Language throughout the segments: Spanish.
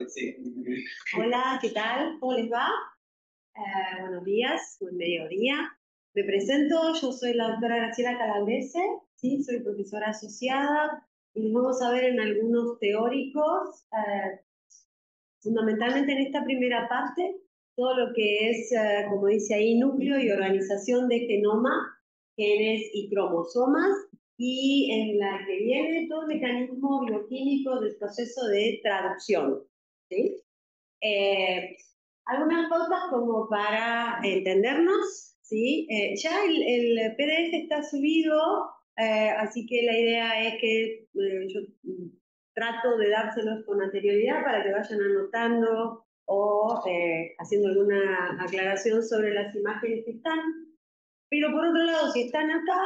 Sí. Hola, ¿qué tal? ¿Cómo les va? Buenos días, buen mediodía. Me presento, yo soy la doctora Graciela Calabrese, ¿sí? Soy profesora asociada y nos vamos a ver en algunos teóricos, fundamentalmente en esta primera parte, todo lo que es, como dice ahí, núcleo y organización de genoma, genes y cromosomas, y en la que viene todo el mecanismo bioquímico del proceso de traducción, ¿sí? Eh, Algunas pautas como para entendernos, ¿sí? Ya el PDF está subido, así que la idea es que yo trato de dárselos con anterioridad para que vayan anotando o haciendo alguna aclaración sobre las imágenes que están. Pero por otro lado, si están acá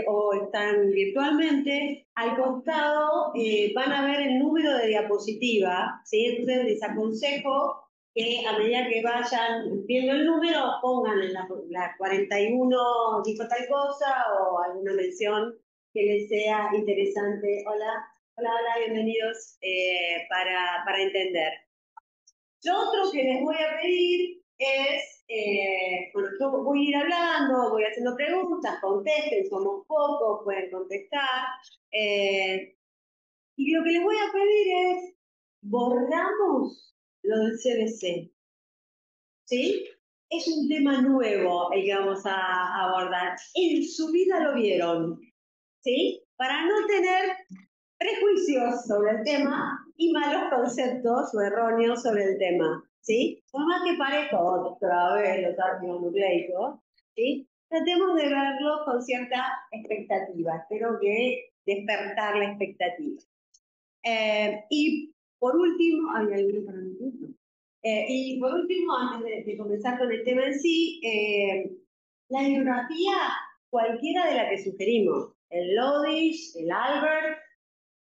o están virtualmente, al costado van a ver el número de diapositiva, ¿sí? Entonces les aconsejo que a medida que vayan viendo el número, pongan en la 41 dijo tal cosa o alguna mención que les sea interesante. Hola, hola, hola, bienvenidos para entender. Lo otro que les voy a pedir es, bueno, yo voy a ir hablando, voy haciendo preguntas, contesten, somos pocos, pueden contestar. Y lo que les voy a pedir es, borramos lo del CBC, ¿sí? Es un tema nuevo el que vamos a abordar. En su vida lo vieron, ¿sí? Para no tener prejuicios sobre el tema y malos conceptos o erróneos sobre el tema, ¿sí? Por más que parezca otra vez los ácidos nucleicos, ¿sí? Tratemos de verlo con cierta expectativa, espero que despertar la expectativa. Y por último, ¿hay alguno para mí? No. Y por último, antes de comenzar con el tema en sí, la bibliografía, cualquiera de la que sugerimos, el Lodish, el Albert,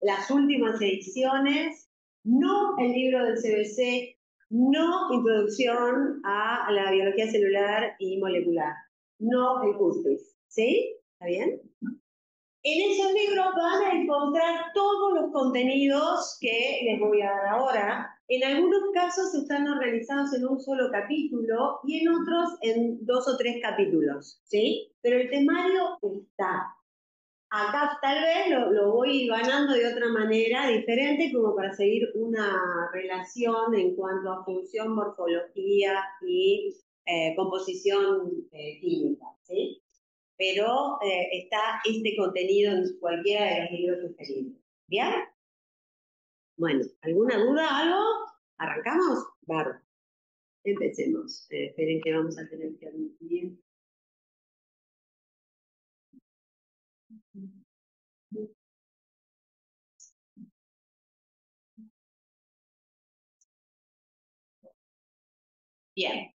las últimas ediciones, no el libro del CBC, no Introducción a la Biología Celular y Molecular, no el CUSPIS, ¿sí? ¿Está bien? En esos libros van a encontrar todos los contenidos que les voy a dar ahora. En algunos casos están organizados en un solo capítulo y en otros en 2 o 3 capítulos, ¿sí? Pero el temario está. Acá tal vez lo voy ganando de otra manera diferente como para seguir una relación en cuanto a función, morfología y composición química, ¿sí? Pero está este contenido en cualquiera de los libros sugeridos. ¿Bien? Bueno, ¿alguna duda, algo? ¿Arrancamos? Claro, empecemos. Esperen que vamos a tener que admitir. Bien.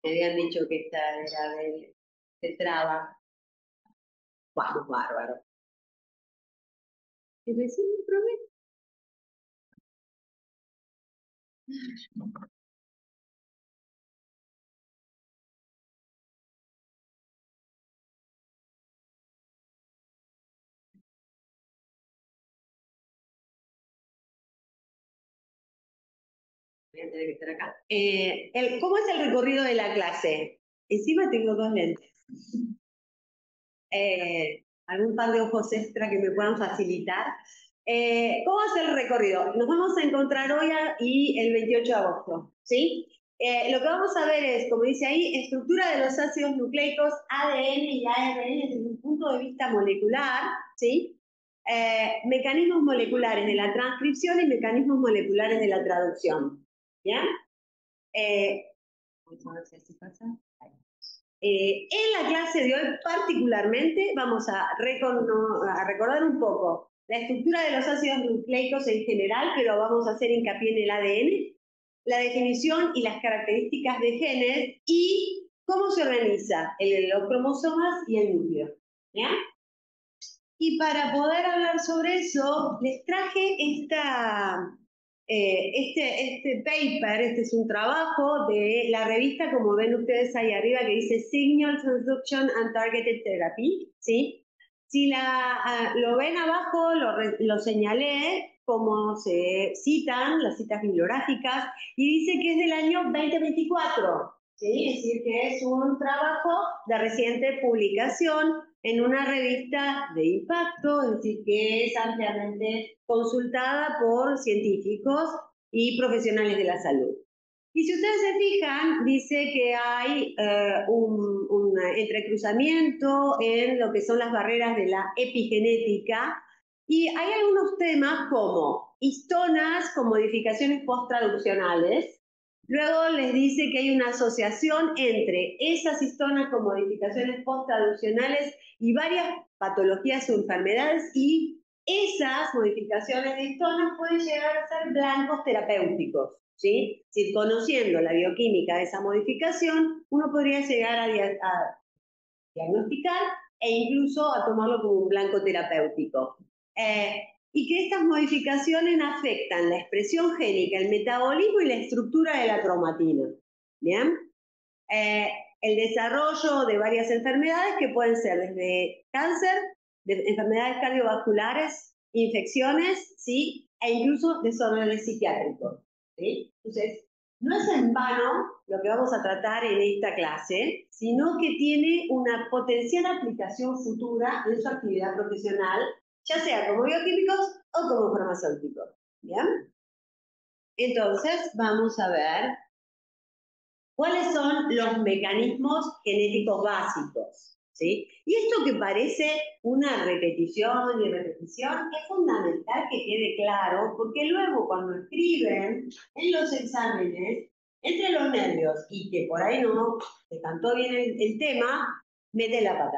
Me habían dicho que esta era de traba. Vamos, bárbaro. Y recién lo probé. Voy a tener que estar acá. ¿Cómo es el recorrido de la clase? Encima tengo 2 lentes. Algún par de ojos extra que me puedan facilitar. ¿Cómo es el recorrido? Nos vamos a encontrar hoy y el 28 de agosto, ¿sí? Lo que vamos a ver es, como dice ahí, estructura de los ácidos nucleicos ADN y ARN desde un punto de vista molecular, ¿sí? Mecanismos moleculares de la transcripción y mecanismos moleculares de la traducción, ¿bien? Vamos a ver si así pasa. Ahí. En la clase de hoy particularmente vamos a recordar un poco la estructura de los ácidos nucleicos en general, pero vamos a hacer hincapié en el ADN, la definición y las características de genes y cómo se organiza los cromosomas y el núcleo. ¿Ya? Y para poder hablar sobre eso, les traje Este paper, este es un trabajo de la revista, como ven ustedes ahí arriba, que dice Signal Transduction and Targeted Therapy, ¿sí? Si lo ven abajo, lo señalé como se citan, las citas bibliográficas, y dice que es del año 2024, ¿sí? Es decir, que es un trabajo de reciente publicación en una revista de impacto, es decir, que es ampliamente consultada por científicos y profesionales de la salud. Y si ustedes se fijan, dice que hay un entrecruzamiento en lo que son las barreras de la epigenética, y hay algunos temas como histonas con modificaciones post-traduccionales. Luego les dice que hay una asociación entre esas histonas con modificaciones post-traduccionales y varias patologías o enfermedades, y esas modificaciones de histonas pueden llegar a ser blancos terapéuticos, ¿sí? Si conociendo la bioquímica de esa modificación, uno podría llegar a diagnosticar e incluso a tomarlo como un blanco terapéutico. Y que estas modificaciones afectan la expresión génica, el metabolismo y la estructura de la cromatina. ¿Bien? El desarrollo de varias enfermedades que pueden ser desde cáncer, de enfermedades cardiovasculares, infecciones, ¿sí? E incluso desórdenes psiquiátricos, ¿sí? Entonces, no es en vano lo que vamos a tratar en esta clase, sino que tiene una potencial aplicación futura en su actividad profesional, ya sea como bioquímicos o como farmacéuticos. ¿Bien? Entonces, vamos a ver cuáles son los mecanismos genéticos básicos, ¿sí? Y esto que parece una repetición y repetición, es fundamental que quede claro, porque luego cuando escriben en los exámenes, entre los nervios y que por ahí no se cantó bien el tema, mete la pata,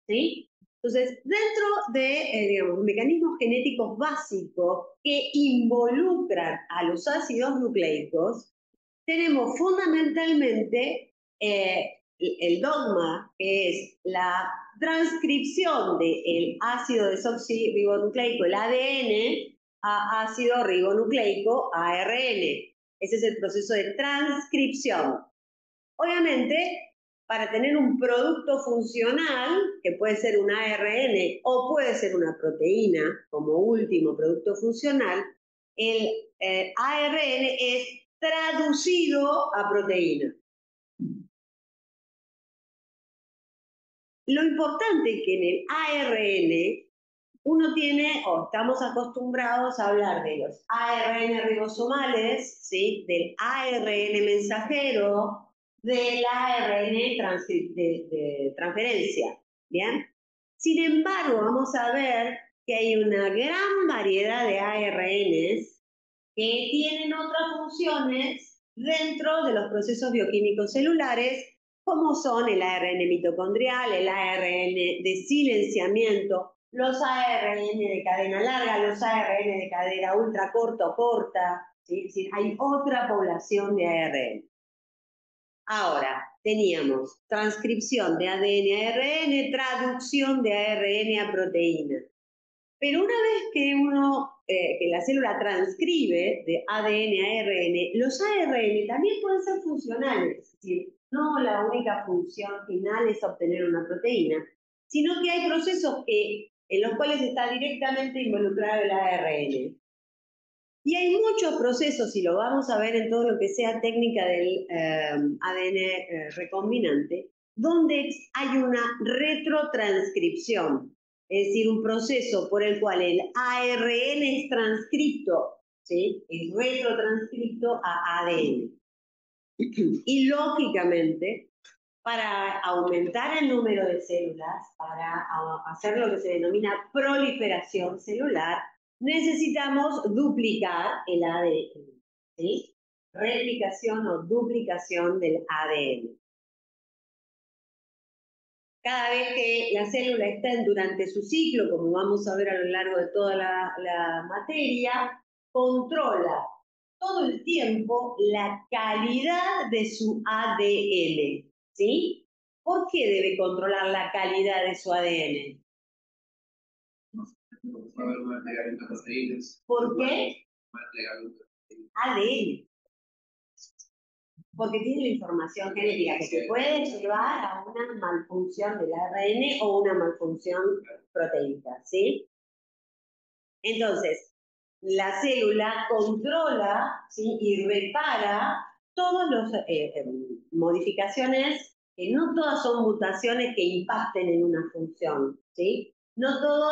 ¿sí? Entonces, dentro de, digamos, mecanismos genéticos básicos que involucran a los ácidos nucleicos, tenemos fundamentalmente el dogma, que es la transcripción del ácido desoxirribonucleico, el ADN, a ácido ribonucleico, ARN. Ese es el proceso de transcripción. Obviamente, para tener un producto funcional, que puede ser un ARN o puede ser una proteína como último producto funcional, el ARN es traducido a proteína. Lo importante es que en el ARN uno tiene, o estamos acostumbrados a hablar de los ARN ribosomales, ¿sí? Del ARN mensajero, del ARN de transferencia, ¿bien? Sin embargo, vamos a ver que hay una gran variedad de ARNs que tienen otras funciones dentro de los procesos bioquímicos celulares, como son el ARN mitocondrial, el ARN de silenciamiento, los ARN de cadena larga, los ARN de cadena ultra corta, ¿sí? Es decir, hay otra población de ARN. Ahora, teníamos transcripción de ADN a ARN, traducción de ARN a proteína. Pero una vez que que la célula transcribe de ADN a ARN, los ARN también pueden ser funcionales, es decir, no la única función final es obtener una proteína, sino que hay procesos en los cuales está directamente involucrado el ARN. Y hay muchos procesos, y lo vamos a ver en todo lo que sea técnica del ADN recombinante, donde hay una retrotranscripción, es decir, un proceso por el cual el ARN es transcripto, ¿sí? Es retrotranscripto a ADN. Y lógicamente, para aumentar el número de células, para hacer lo que se denomina proliferación celular, necesitamos duplicar el ADN, ¿sí? Replicación o duplicación del ADN. Cada vez que la célula está durante su ciclo, como vamos a ver a lo largo de toda la materia, controla todo el tiempo la calidad de su ADN, ¿sí? ¿Por qué debe controlar la calidad de su ADN? ¿Por qué? ADN, porque tiene la información genética que te puede llevar a una malfunción del ARN o una malfunción proteínica, ¿sí? Entonces, la célula controla, ¿sí?, y repara todas las modificaciones, que no todas son mutaciones que impacten en una función, ¿sí? No todo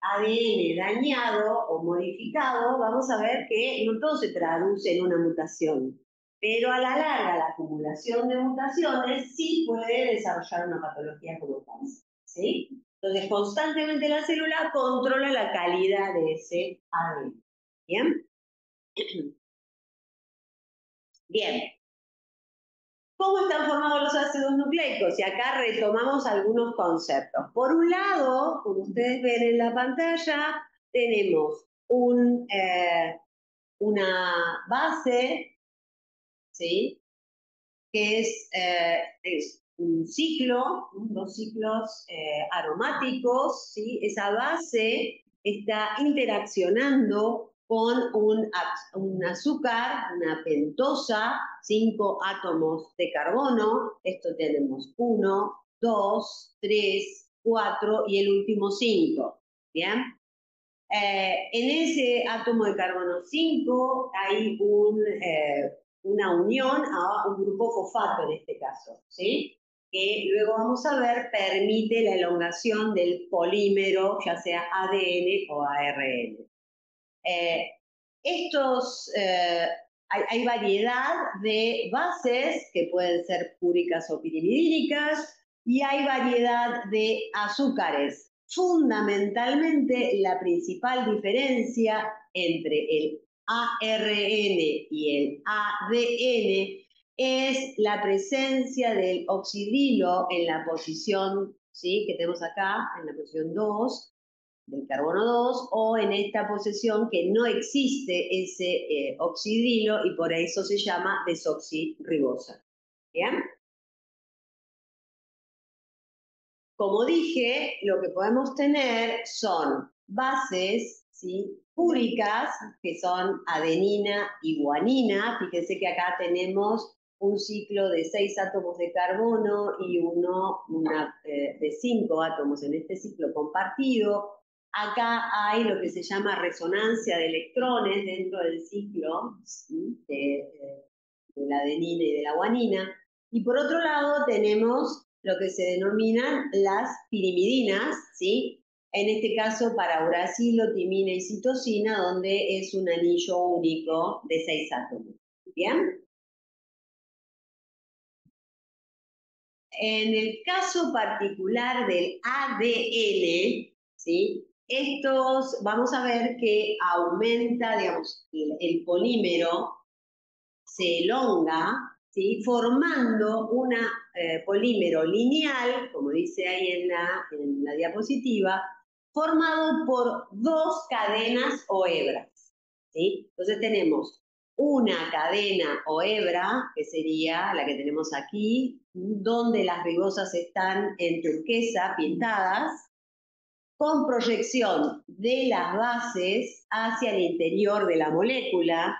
ADN dañado o modificado, vamos a ver que no todo se traduce en una mutación, pero a la larga la acumulación de mutaciones sí puede desarrollar una patología como cáncer, ¿sí? Entonces, constantemente la célula controla la calidad de ese ADN. ¿Bien? Bien. ¿Cómo están formados los ácidos nucleicos? Y acá retomamos algunos conceptos. Por un lado, como ustedes ven en la pantalla, tenemos una base, ¿sí?, que es un ciclo, dos ciclos aromáticos, ¿sí? Esa base está interaccionando con un azúcar, una pentosa, 5 átomos de carbono. Esto tenemos 1, 2, 3, 4 y el último 5. ¿Bien? En ese átomo de carbono 5 hay una unión a un grupo fosfato en este caso, ¿sí?, que luego vamos a ver permite la elongación del polímero, ya sea ADN o ARN. Eh, hay variedad de bases que pueden ser púricas o pirimidínicas y hay variedad de azúcares. Fundamentalmente, la principal diferencia entre el ARN y el ADN es la presencia del oxidrilo en la posición, ¿sí?, que tenemos acá, en la posición 2, del carbono 2, o en esta posición que no existe ese oxidrilo y por eso se llama desoxirribosa. ¿Bien? Como dije, lo que podemos tener son bases, ¿sí?, púricas, que son adenina y guanina. Fíjense que acá tenemos un ciclo de 6 átomos de carbono y de 5 átomos en este ciclo compartido. Acá hay lo que se llama resonancia de electrones dentro del ciclo, ¿sí?, de la adenina y de la guanina. Y por otro lado tenemos lo que se denominan las pirimidinas, ¿sí?, en este caso para uracilo, timina y citosina, donde es un anillo único de 6 átomos. ¿Bien? En el caso particular del ADN, ¿sí?, vamos a ver que aumenta, digamos, el polímero se elonga, ¿sí?, formando un polímero lineal, como dice ahí en la diapositiva, formado por 2 cadenas o hebras, ¿sí? Entonces tenemos una cadena o hebra, que sería la que tenemos aquí, donde las ribosas están en turquesa pintadas, con proyección de las bases hacia el interior de la molécula,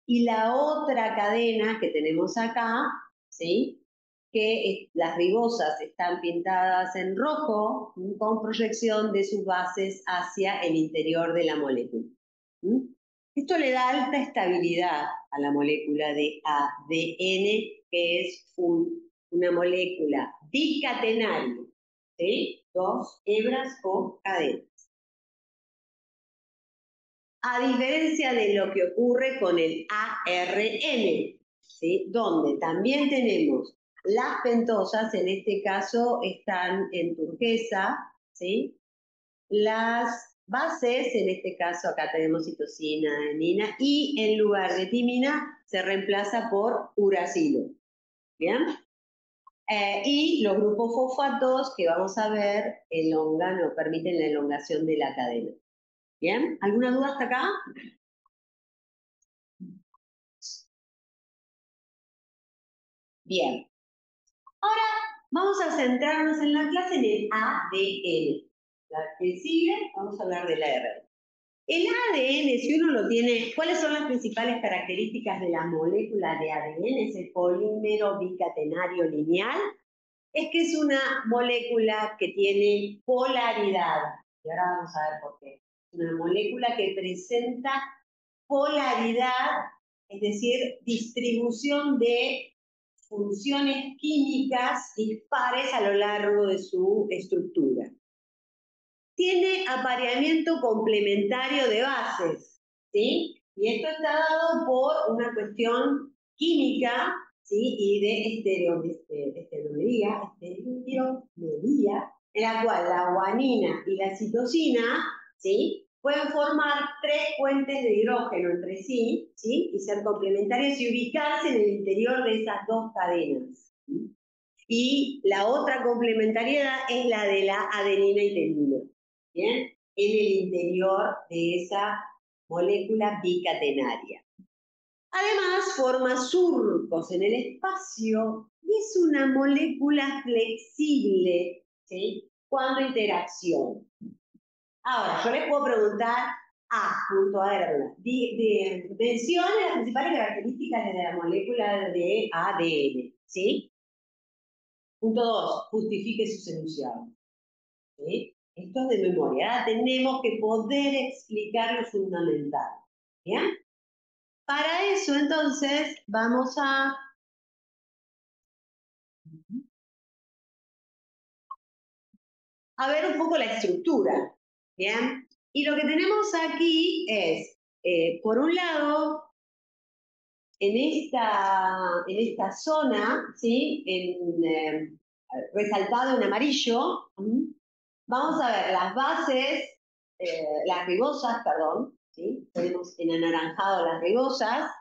y la otra cadena que tenemos acá, ¿sí?, que las ribosas están pintadas en rojo, con proyección de sus bases hacia el interior de la molécula. Esto le da alta estabilidad a la molécula de ADN, que es una molécula bicatenaria, ¿sí?, 2 hebras o cadenas. A diferencia de lo que ocurre con el ARN, ¿sí?, donde también tenemos las pentosas, en este caso están en turquesa, ¿sí?, las bases, en este caso acá tenemos citosina, adenina, y en lugar de timina se reemplaza por uracilo. ¿Bien? Y los grupos fosfatos que vamos a ver elongan o permiten la elongación de la cadena. ¿Bien? ¿Alguna duda hasta acá? Bien. Ahora vamos a centrarnos en la clase en el ADN. La que sigue, vamos a hablar del ARN. El ADN, si uno lo tiene, ¿cuáles son las principales características de la molécula de ADN? Es el polímero bicatenario lineal. Es que es una molécula que tiene polaridad. Y ahora vamos a ver por qué. Es una molécula que presenta polaridad, es decir, distribución de funciones químicas dispares a lo largo de su estructura. Tiene apareamiento complementario de bases, ¿sí? Y esto está dado por una cuestión química, ¿sí? Y de esteromería, en la cual la guanina y la citosina, ¿sí? Pueden formar 3 puentes de hidrógeno entre sí, ¿sí? Y ser complementarios y ubicarse en el interior de esas 2 cadenas, ¿sí? Y la otra complementariedad es la de la adenina y termina, ¿bien? En el interior de esa molécula bicatenaria. Además, forma surcos en el espacio y es una molécula flexible, ¿sí? Cuando interacciona. Ahora, yo les puedo preguntar, mencione las principales características de la molécula de ADN, ¿sí? Punto 2, justifique sus enunciados. ¿Sí? Esto es de memoria. Ahora tenemos que poder explicar lo fundamental. ¿Bien? Para eso, entonces, vamos a ver un poco la estructura. ¿Bien? Y lo que tenemos aquí es, por un lado, en esta zona, ¿sí? Resaltado en amarillo, vamos a ver las bases, las ribosas, perdón, ¿sí? Tenemos en anaranjado las ribosas.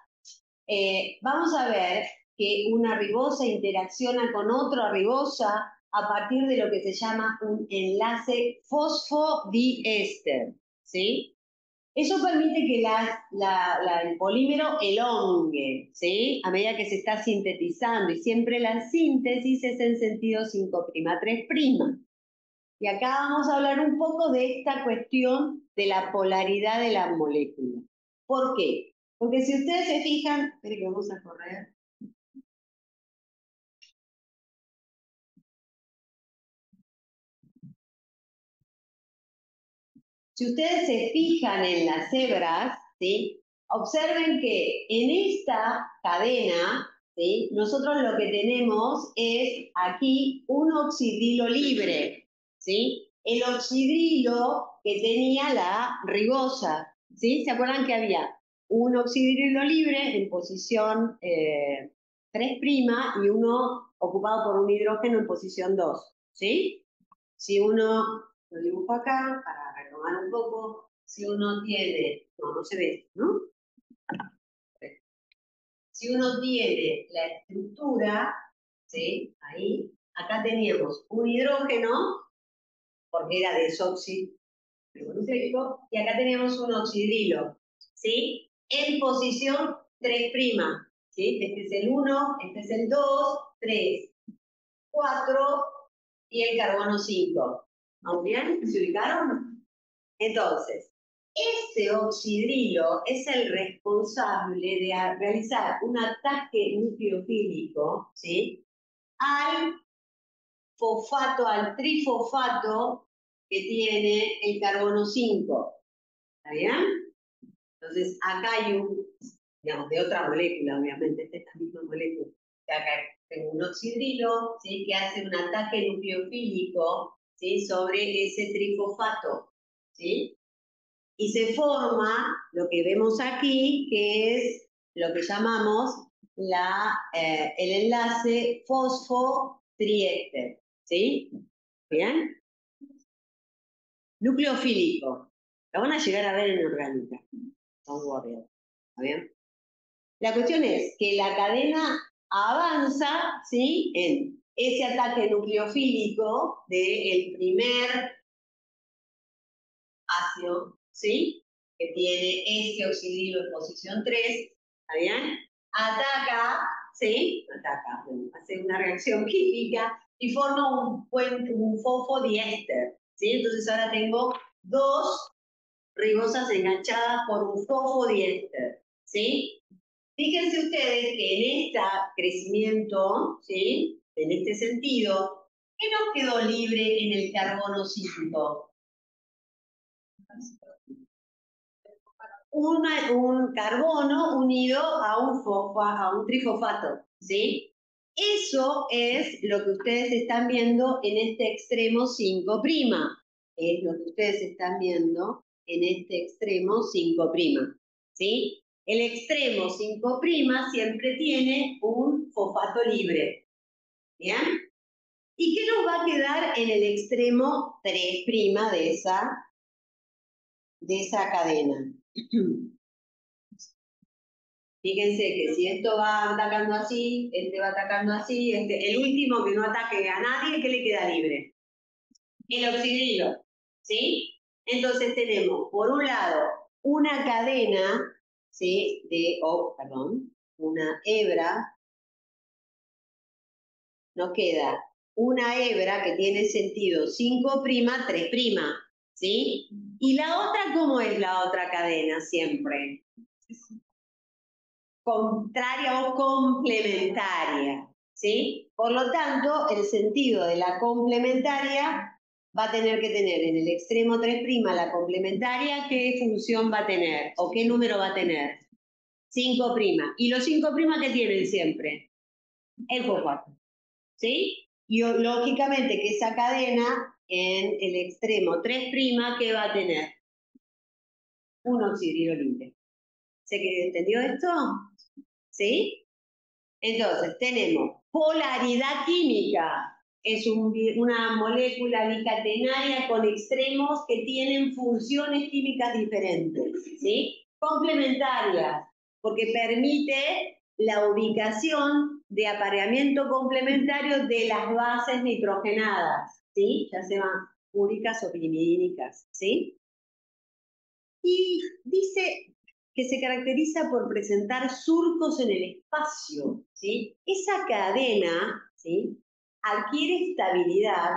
Vamos a ver que una ribosa interacciona con otra ribosa a partir de lo que se llama un enlace fosfodiéster, ¿sí? Eso permite que el polímero elongue, ¿sí? A medida que se está sintetizando, y siempre la síntesis es en sentido 5'3'. Y acá vamos a hablar un poco de esta cuestión de la polaridad de la molécula. ¿Por qué? Porque si ustedes se fijan, esperen que vamos a correr. Si ustedes se fijan en las hebras, ¿sí? Observen que en esta cadena, ¿sí? Nosotros lo que tenemos es aquí un oxidrilo libre, ¿sí? El oxidrilo que tenía la ribosa, ¿sí? ¿Se acuerdan que había un oxidrilo libre en posición 3' y uno ocupado por un hidrógeno en posición 2, ¿sí? Si uno, lo dibujo acá para retomar un poco, si uno tiene, no se ve, ¿no? Si uno tiene la estructura, ¿sí? Ahí, acá teníamos un hidrógeno, porque era desóxido ribonucleico, y acá teníamos un oxidrilo, ¿sí? En posición 3', ¿sí? Este es el 1, este es el 2, 3, 4 y el carbono 5. ¿Vamos bien? ¿Se ubicaron? Entonces, este oxidrilo es el responsable de realizar un ataque nucleofílico, ¿sí? Al fosfato, al trifosfato que tiene el carbono 5. ¿Está bien? Entonces, acá hay digamos, de otra molécula, obviamente, esta misma molécula. Acá tengo un oxidrilo, ¿sí? Que hace un ataque nucleofílico, ¿sí? Sobre ese trifosfato, ¿sí? Y se forma lo que vemos aquí, que es lo que llamamos el enlace fosfotriéster, ¿sí? ¿Bien? Nucleofílico. Lo van a llegar a ver en orgánica. Don't worry. ¿Está bien? La cuestión es que la cadena avanza, ¿sí? En ese ataque nucleofílico del primer ácido, ¿sí? Que tiene ese oxidrilo en posición 3, ¿está bien? Ataca, ¿sí? Ataca, bueno, hace una reacción química y forma un fosfodiéster, ¿sí? Entonces ahora tengo 2 ribosas enganchadas por un fosfodiéster, ¿sí? Fíjense ustedes que en este crecimiento, ¿sí? En este sentido, ¿qué nos quedó libre en el carbono cíclico? Un carbono unido a un trifosfato, ¿sí? Eso es lo que ustedes están viendo en este extremo 5'. Es lo que ustedes están viendo en este extremo 5', ¿sí? El extremo 5' siempre tiene un fosfato libre, ¿bien? ¿Y qué nos va a quedar en el extremo 3' de esa cadena? Fíjense que si esto va atacando así, este va atacando así, el último que no ataque a nadie, ¿qué le queda libre? El oxidrilo, ¿sí? Entonces tenemos, por un lado, una cadena, ¿sí? Una hebra. Nos queda una hebra que tiene sentido 5', 3', ¿sí? ¿Y la otra cómo es la otra cadena siempre? Contraria o complementaria, ¿sí? Por lo tanto, el sentido de la complementaria va a tener que tener en el extremo 3' la complementaria, ¿qué función va a tener? ¿O qué número va a tener? 5'. ¿Y los 5' qué tienen siempre? El fosfato, ¿sí? Y lógicamente que esa cadena en el extremo 3', ¿qué va a tener? Un oxidrilo libre. ¿Se entendió esto? ¿Sí? Entonces, tenemos polaridad química. Es una molécula bicatenaria con extremos que tienen funciones químicas diferentes, ¿sí? Complementarias, porque permite la ubicación de apareamiento complementario de las bases nitrogenadas, ¿sí? Ya sean úricas o pirimidínicas, ¿sí? Y dice que se caracteriza por presentar surcos en el espacio, ¿sí? Esa cadena, ¿sí? Adquiere estabilidad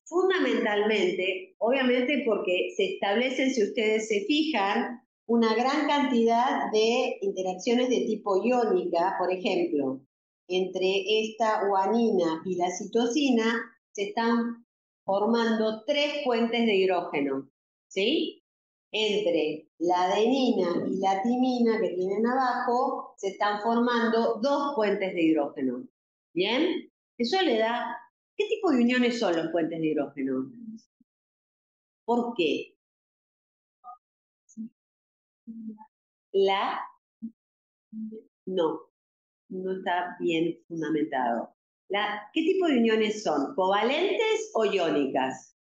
fundamentalmente, obviamente porque se establecen, si ustedes se fijan, una gran cantidad de interacciones de tipo iónica, por ejemplo, entre esta guanina y la citosina se están formando 3 puentes de hidrógeno, ¿sí? Entre la adenina y la timina que tienen abajo, se están formando 2 puentes de hidrógeno. ¿Bien? Eso le da... ¿Qué tipo de uniones son los puentes de hidrógeno? ¿Por qué? No, no está bien fundamentado. ¿Qué tipo de uniones son? ¿Covalentes o iónicas?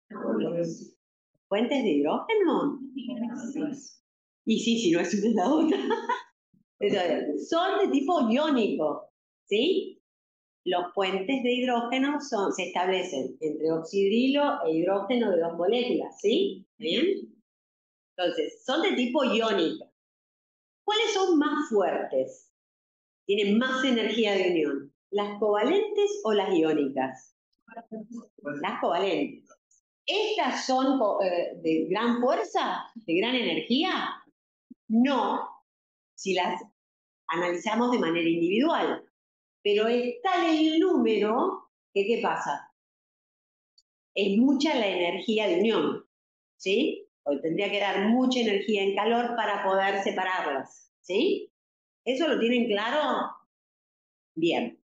¿Puentes de hidrógeno? Y sí, si no es una es la otra. Entonces, son de tipo iónico, ¿sí? Los puentes de hidrógeno se establecen entre oxidrilo e hidrógeno de 2 moléculas, ¿sí? ¿Bien? Entonces, son de tipo iónico. ¿Cuáles son más fuertes? Tienen más energía de unión. ¿Las covalentes o las iónicas? Las covalentes. ¿Estas son de gran fuerza? ¿De gran energía? No, si las analizamos de manera individual. Pero es tal el número que, ¿qué pasa? Es mucha la energía de unión, ¿sí? Porque tendría que dar mucha energía en calor para poder separarlas, ¿sí? ¿Eso lo tienen claro? Bien.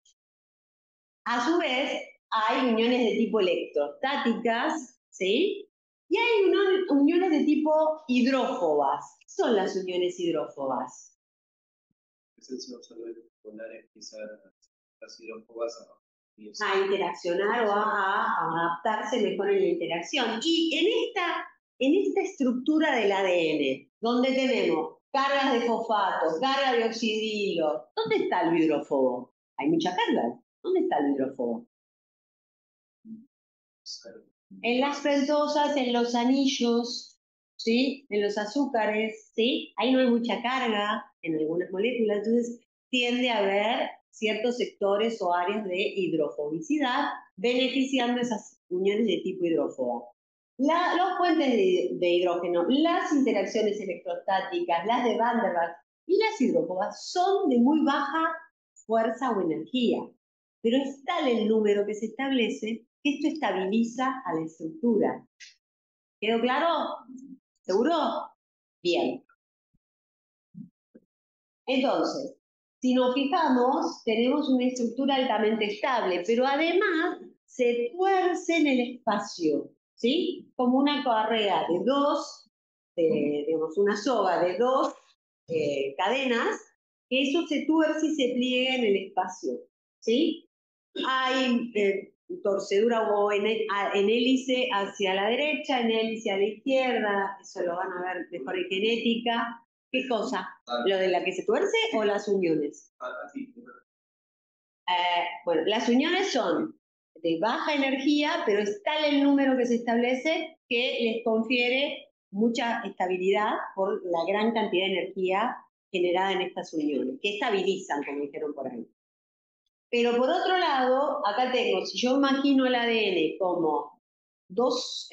A su vez, hay uniones de tipo electrostáticas, ¿sí? Y hay uniones de tipo hidrófobas. ¿Qué son las uniones hidrófobas? Las hidrófobas a interaccionar o a adaptarse mejor en la interacción. Y en esta estructura del ADN, donde tenemos cargas de fosfato, carga de oxidrilo, ¿dónde está el hidrófobo? Hay mucha carga. ¿Dónde está el hidrófobo? En las pentosas, en los anillos, ¿sí? En los azúcares, ¿sí? Ahí no hay mucha carga en algunas moléculas, entonces tiende a haber ciertos sectores o áreas de hidrofobicidad beneficiando esas uniones de tipo hidrófobo. Los puentes de hidrógeno, las interacciones electrostáticas, las de Van der Waals y las hidrófobas son de muy baja fuerza o energía, pero es tal el número que se establece que esto estabiliza a la estructura. ¿Quedó claro? ¿Seguro? Bien. Entonces, si nos fijamos, tenemos una estructura altamente estable, pero además se tuerce en el espacio, ¿sí? Como una correa de dos, digamos, una soga de dos cadenas, que eso se tuerce y se pliega en el espacio, ¿sí? Hay torcedura o en hélice hacia la derecha, en hélice a la izquierda, eso lo van a ver mejor en genética. ¿Qué cosa? ¿Lo de la que se tuerce o las uniones? Bueno, las uniones son de baja energía, pero es tal el número que se establece que les confiere mucha estabilidad por la gran cantidad de energía generada en estas uniones, que estabilizan, como dijeron por ahí. Pero por otro lado, acá tengo, si yo imagino el ADN como dos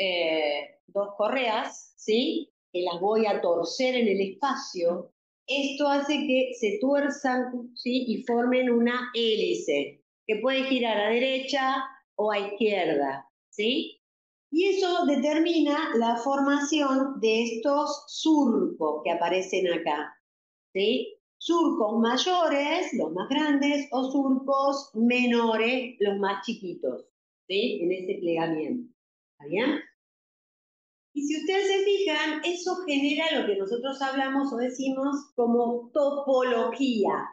correas, ¿sí? Que las voy a torcer en el espacio, esto hace que se tuerzan, ¿sí? Y formen una hélice, que puede girar a derecha o a izquierda, ¿sí? Y eso determina la formación de estos surcos que aparecen acá, ¿sí? Surcos mayores, los más grandes, o surcos menores, los más chiquitos, ¿sí? En ese plegamiento. ¿Está bien? Y si ustedes se fijan, eso genera lo que nosotros hablamos o decimos como topología,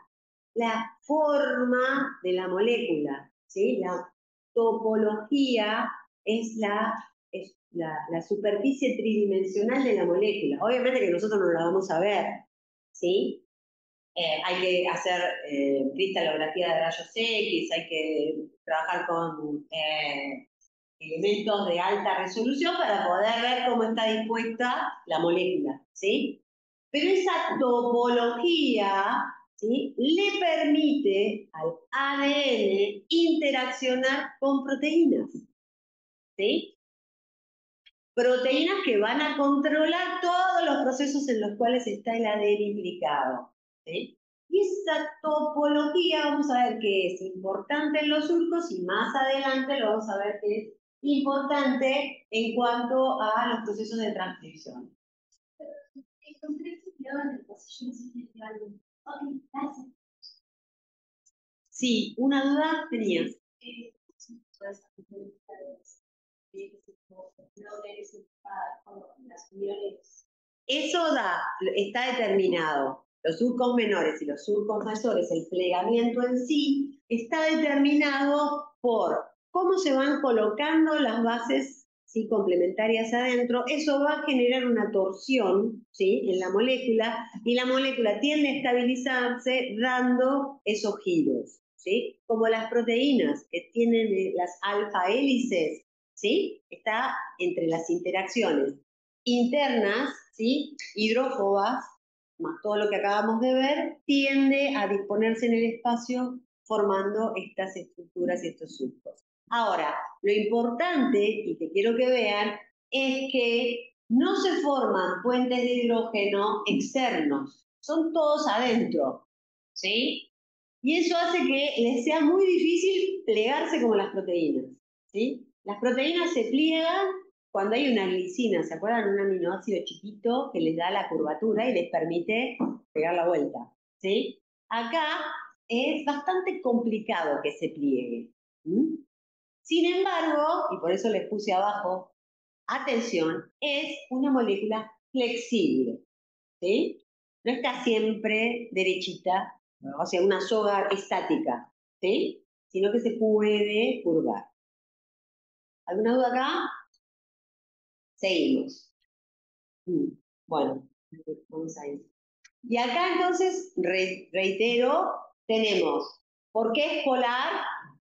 la forma de la molécula, ¿sí? La topología es la superficie tridimensional de la molécula. Obviamente que nosotros no la vamos a ver, ¿sí? Hay que hacer cristalografía de rayos X, hay que trabajar con elementos de alta resolución para poder ver cómo está dispuesta la molécula, ¿sí? Pero esa topología, ¿sí? Le permite al ADN interaccionar con proteínas, ¿sí? Proteínas que van a controlar todos los procesos en los cuales está el ADN implicado, ¿sí? Y esa topología vamos a ver que es importante en los surcos y más adelante lo vamos a ver que es importante en cuanto a los procesos de transcripción. Sí, una duda tenías. Eso está determinado. Los surcos menores y los surcos mayores, el plegamiento en sí, está determinado por cómo se van colocando las bases, ¿sí? Complementarias adentro. Eso va a generar una torsión, ¿sí? En la molécula, y la molécula tiende a estabilizarse dando esos giros, ¿sí? Como las proteínas que tienen las alfa hélices, ¿sí? Está entre las interacciones internas, ¿sí? Hidrófobas, más todo lo que acabamos de ver, tiende a disponerse en el espacio formando estas estructuras y estos surcos. Ahora, lo importante, y que quiero que vean, es que no se forman puentes de hidrógeno externos, son todos adentro, ¿sí? Y eso hace que les sea muy difícil plegarse como las proteínas, ¿sí? Las proteínas se pliegan cuando hay una glicina, ¿se acuerdan? Un aminoácido chiquito que les da la curvatura y les permite pegar la vuelta, ¿sí? Acá es bastante complicado que se pliegue. ¿Mm? Sin embargo, y por eso les puse abajo, atención, es una molécula flexible, ¿sí? No está siempre derechita, o sea, una soga estática, ¿sí? Sino que se puede curvar. ¿Alguna duda acá? Seguimos. Bueno, vamos a ir. Y acá entonces, reitero, tenemos, ¿por qué es polar?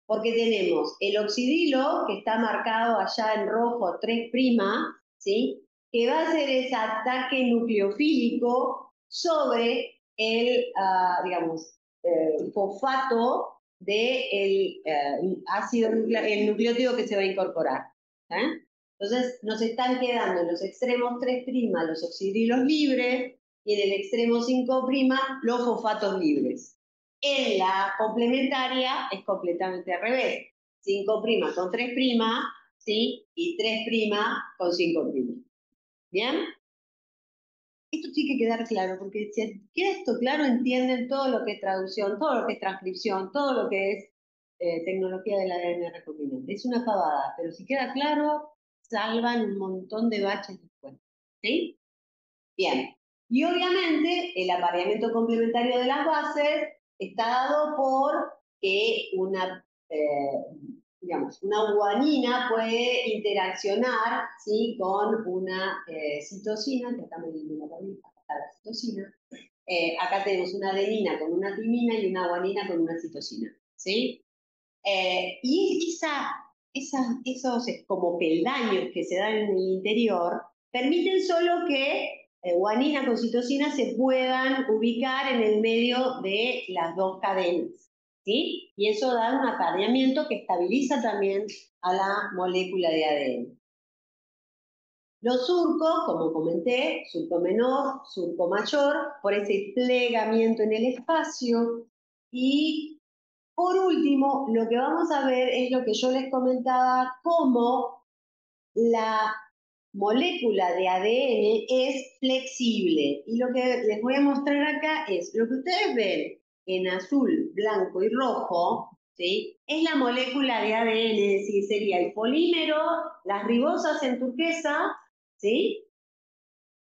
Porque tenemos el oxidilo, que está marcado allá en rojo 3', ¿sí? Que va a hacer ese ataque nucleofílico sobre el, digamos, fosfato del ácido, el nucleótido que se va a incorporar. ¿Eh? Entonces nos están quedando en los extremos 3' los oxidrilos libres y en el extremo 5' los fosfatos libres. En la complementaria es completamente al revés. 5' con 3', ¿sí? Y 3' con 5'. ¿Bien? Esto tiene que quedar claro, porque si queda esto claro, entienden todo lo que es traducción, todo lo que es transcripción, todo lo que es tecnología del ADN recombinante. Es una pavada, pero si queda claro, salvan un montón de baches después. ¿Sí? Bien. Y obviamente el apareamiento complementario de las bases está dado por que una guanina puede interaccionar, ¿sí? Con una citosina, que acá me dice la citosina. Acá tenemos una adenina con una timina y una guanina con una citosina, ¿sí? Y esos como peldaños que se dan en el interior permiten solo que guanina con citosina se puedan ubicar en el medio de las dos cadenas, ¿sí? Y eso da un apareamiento que estabiliza también a la molécula de ADN. Los surcos, como comenté, surco menor, surco mayor, por ese plegamiento en el espacio. Y por último, lo que vamos a ver es lo que yo les comentaba, cómo la molécula de ADN es flexible. Y lo que les voy a mostrar acá es lo que ustedes ven en azul, blanco y rojo, ¿sí? Es la molécula de ADN, es decir, sería el polímero, las ribosas en turquesa, ¿sí?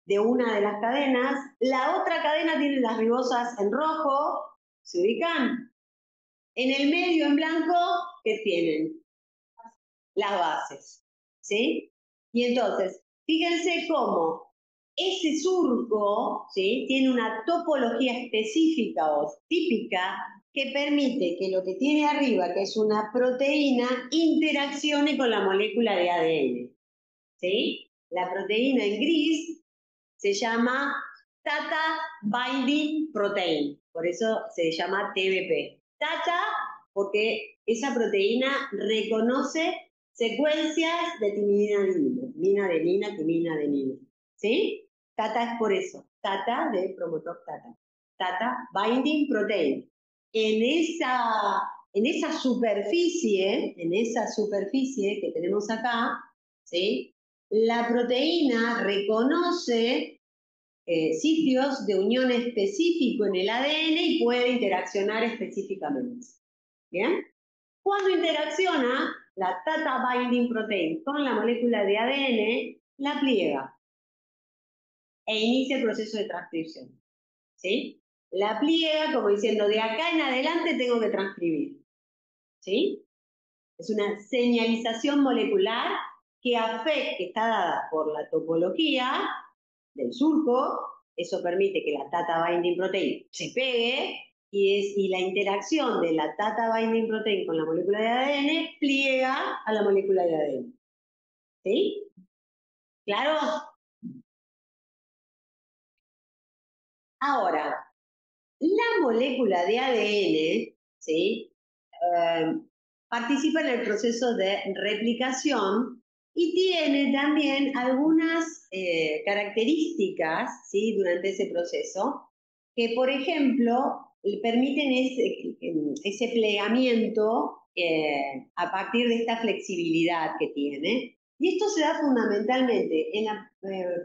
De una de las cadenas. La otra cadena tiene las ribosas en rojo, ¿se ubican? En el medio, en blanco, ¿qué tienen? Las bases, ¿sí? Y entonces, fíjense cómo ese surco, ¿sí? Tiene una topología específica o típica que permite que lo que tiene arriba, que es una proteína, interaccione con la molécula de ADN, ¿sí? La proteína en gris se llama Tata Binding Protein, por eso se llama TBP. Tata, porque esa proteína reconoce secuencias de timina, adenina, timina, adenina. ¿Sí? Tata es por eso. Tata de promotor Tata. Tata Binding Protein. En esa superficie que tenemos acá, ¿sí? La proteína reconoce sitios de unión específico en el ADN y puede interaccionar específicamente. ¿Bien? Cuando interacciona la Tata Binding Protein con la molécula de ADN, la pliega e inicia el proceso de transcripción. ¿Sí? La pliega como diciendo, de acá en adelante tengo que transcribir. ¿Sí? Es una señalización molecular que está dada por la topología del surco. Eso permite que la Tata Binding Protein se pegue y la interacción de la Tata Binding Protein con la molécula de ADN pliega a la molécula de ADN. ¿Sí? ¿Claro? Ahora, la molécula de ADN, ¿sí? Participa en el proceso de replicación y tiene también algunas características, ¿sí? Durante ese proceso, que por ejemplo le permiten ese plegamiento a partir de esta flexibilidad que tiene. Y esto se da fundamentalmente en la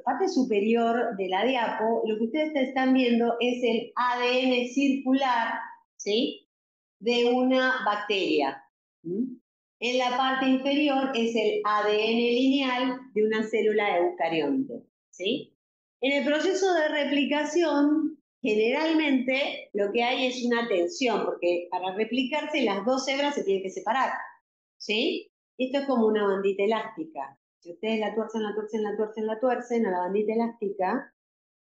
parte superior de la diapo. Lo que ustedes están viendo es el ADN circular, ¿sí? De una bacteria. En la parte inferior es el ADN lineal de una célula eucarionte, ¿sí? En el proceso de replicación, generalmente lo que hay es una tensión, porque para replicarse las dos hebras se tienen que separar, ¿sí? Esto es como una bandita elástica. Si ustedes la tuercen, la tuercen, la tuercen, la tuercen a la bandita elástica,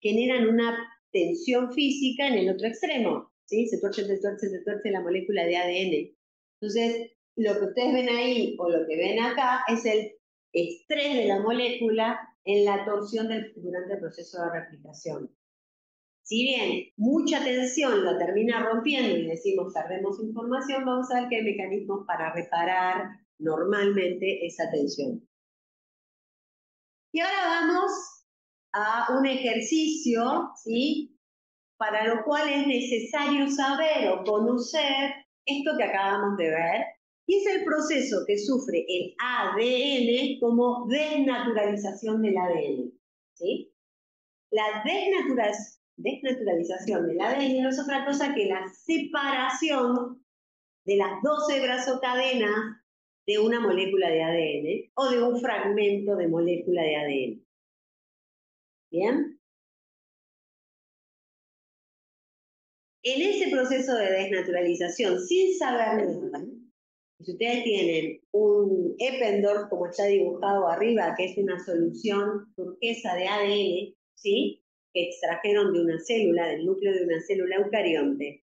generan una tensión física en el otro extremo, ¿sí? Se tuerce la molécula de ADN. Entonces, lo que ustedes ven ahí o lo que ven acá es el estrés de la molécula en la torsión durante el proceso de replicación. Si bien mucha tensión la termina rompiendo y decimos perdemos información, vamos a ver que hay mecanismos para reparar normalmente esa tensión. Y ahora vamos a un ejercicio, ¿sí? Para lo cual es necesario saber o conocer esto que acabamos de ver, y es el proceso que sufre el ADN como desnaturalización del ADN, ¿sí? La desnaturalización del ADN no es otra cosa que la separación de las 2 hebras o cadenas de una molécula de ADN o de un fragmento de molécula de ADN. ¿Bien? En ese proceso de desnaturalización, sin saber nada, si ustedes tienen un Eppendorf, como está dibujado arriba, que es una solución turquesa de ADN, ¿sí? Que extrajeron de una célula, del núcleo de una célula eucarionte,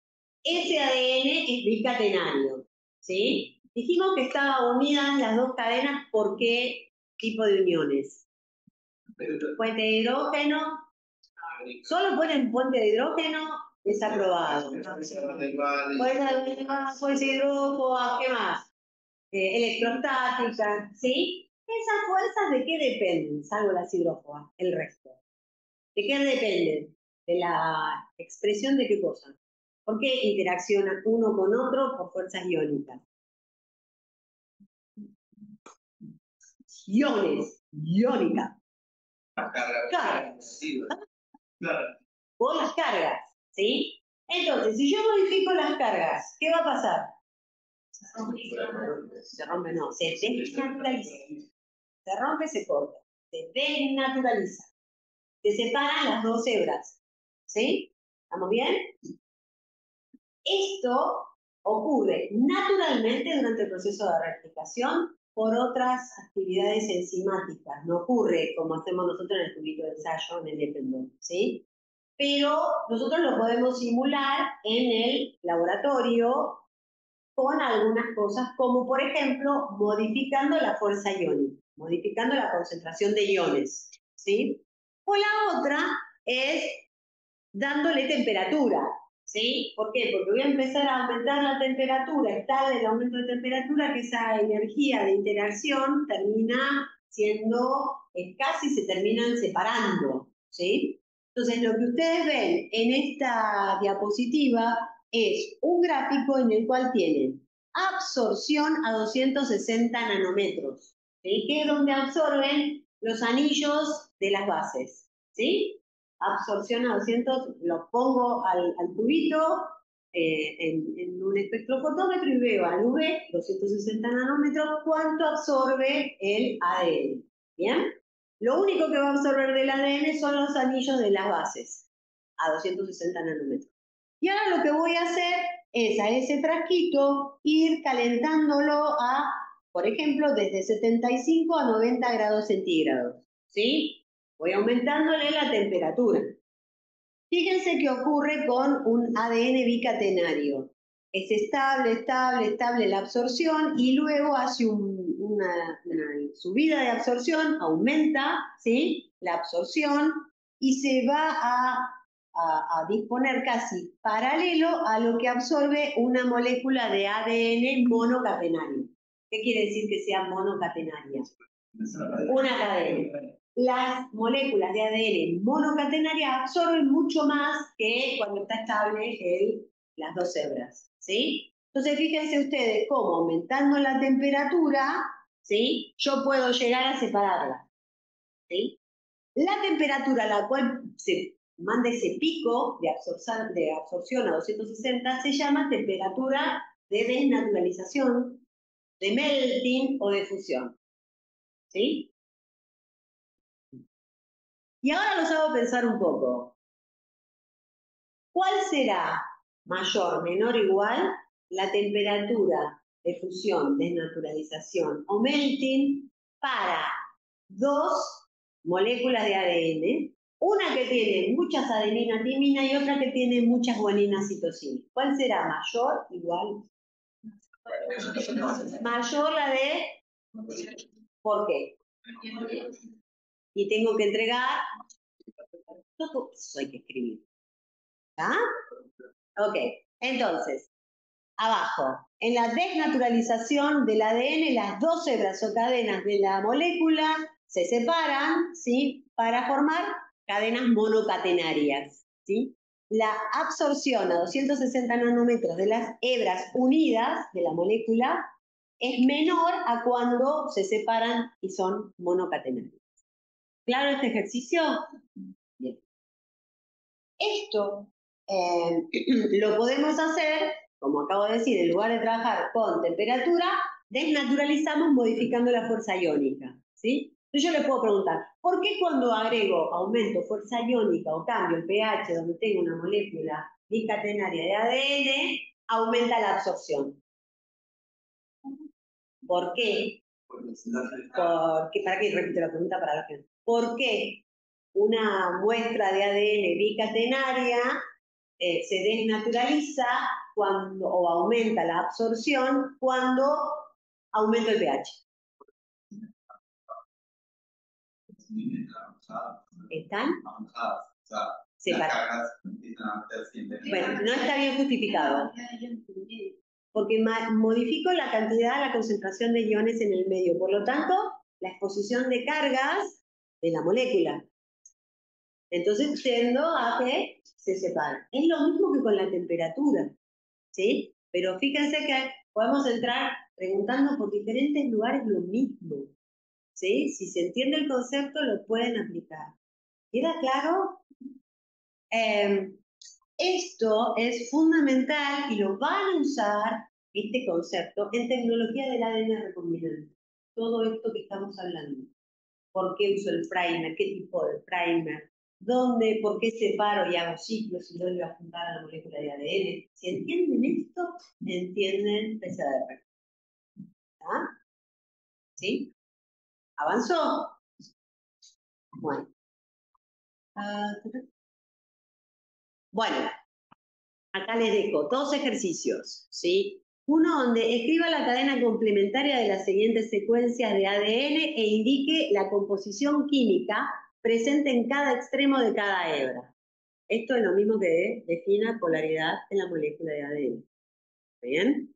ese ADN es bicatenario, ¿sí? Dijimos que estaban unidas las 2 cadenas, ¿por qué tipo de uniones? Puente de hidrógeno, solo ponen puente de hidrógeno, desaprobado. Pues hidrófoba, ¿qué más? Electrostática, ¿sí? ¿Esas fuerzas de qué dependen, salvo las hidrófobas, el resto? ¿De qué dependen? De la expresión de qué cosa. ¿Por qué interaccionan uno con otro por fuerzas iónicas? Iones, iónica. Cargas. Por las cargas, ¿sí? Entonces, si yo modifico las cargas, ¿qué va a pasar? Se rompe, no, se desnaturaliza. Se rompe, se corta. Se desnaturaliza. Se separan las 2 hebras, ¿sí? ¿Estamos bien? Esto ocurre naturalmente durante el proceso de replicación por otras actividades enzimáticas. No ocurre como hacemos nosotros en el tubito de ensayo, en el Eppendorf, ¿sí? Pero nosotros lo podemos simular en el laboratorio con algunas cosas, como por ejemplo modificando la fuerza iónica, modificando la concentración de iones, ¿sí? O la otra es dándole temperatura, ¿sí? ¿Por qué? Porque voy a empezar a aumentar la temperatura, está el aumento de temperatura, que esa energía de interacción termina siendo escasa y se terminan separando, ¿sí? Entonces, lo que ustedes ven en esta diapositiva es un gráfico en el cual tienen absorción a 260 nanómetros, ¿sí? Que es donde absorben los anillos de las bases, ¿sí? Absorción a 200, lo pongo al tubito en un espectrofotómetro y veo al UV, 260 nanómetros, cuánto absorbe el ADN. ¿Bien? Lo único que va a absorber del ADN son los anillos de las bases, a 260 nanómetros. Y ahora lo que voy a hacer es a ese frasquito ir calentándolo a, por ejemplo, desde 75 a 90 grados centígrados. ¿Sí? Voy aumentándole la temperatura. Fíjense qué ocurre con un ADN bicatenario. Es estable, estable, estable la absorción y luego hace una subida de absorción, aumenta, ¿sí? La absorción y se va a disponer casi paralelo a lo que absorbe una molécula de ADN monocatenario. ¿Qué quiere decir que sea monocatenaria? Una cadena. Las moléculas de ADN monocatenarias absorben mucho más que cuando está estable las 2 hebras, ¿sí? Entonces, fíjense ustedes cómo aumentando la temperatura, ¿sí? Yo puedo llegar a separarla, ¿sí? La temperatura a la cual se manda ese pico de absorción a 260 se llama temperatura de desnaturalización, de melting o de fusión, ¿sí? Y ahora los hago pensar un poco. ¿Cuál será mayor, menor o igual la temperatura de fusión, desnaturalización o melting para 2 moléculas de ADN? Una que tiene muchas adenina, timina y otra que tiene muchas guanina, citosina. ¿Cuál será mayor, igual? Mayor la de... ¿Por qué? Y tengo que entregar... Todo eso hay que escribir. ¿Ah? Ok, entonces, abajo, en la desnaturalización del ADN, las 2 hebras o cadenas de la molécula se separan, ¿sí?, para formar cadenas monocatenarias, ¿sí? La absorción a 260 nanómetros de las hebras unidas de la molécula es menor a cuando se separan y son monocatenarias. ¿Claro este ejercicio? Bien. Esto lo podemos hacer, como acabo de decir, en lugar de trabajar con temperatura, desnaturalizamos modificando la fuerza iónica, ¿sí? Entonces yo le puedo preguntar, ¿por qué cuando agrego, aumento fuerza iónica o cambio el pH donde tengo una molécula bicatenaria de ADN, aumenta la absorción? ¿Por qué? ¿Para qué repito la pregunta para la gente? ¿Por qué una muestra de ADN bicatenaria se desnaturaliza cuando, o aumenta la absorción cuando aumenta el pH? ¿Están? Separadas. Bueno, no está bien justificado. Porque modifico la cantidad, la concentración de iones en el medio. Por lo tanto, la exposición de cargas de la molécula. Entonces tiendo a que se separen. Es lo mismo que con la temperatura, ¿sí? Pero fíjense que podemos entrar preguntando por diferentes lugares lo mismo, ¿sí? Si se entiende el concepto, lo pueden aplicar. ¿Queda claro? Esto es fundamental y lo van a usar, este concepto, en tecnología del ADN recombinante. Todo esto que estamos hablando. ¿Por qué uso el primer? ¿Qué tipo de primer? ¿Dónde? ¿Por qué separo y hago ciclos y no le voy a juntar a la molécula de ADN? Si entienden esto, entienden PCR. ¿Ah? ¿Sí? ¿Avanzó? Bueno. Bueno, acá les dejo dos ejercicios, ¿sí? Uno donde escriba la cadena complementaria de las siguientes secuencias de ADN e indique la composición química presente en cada extremo de cada hebra. Esto es lo mismo que defina polaridad en la molécula de ADN. ¿Bien?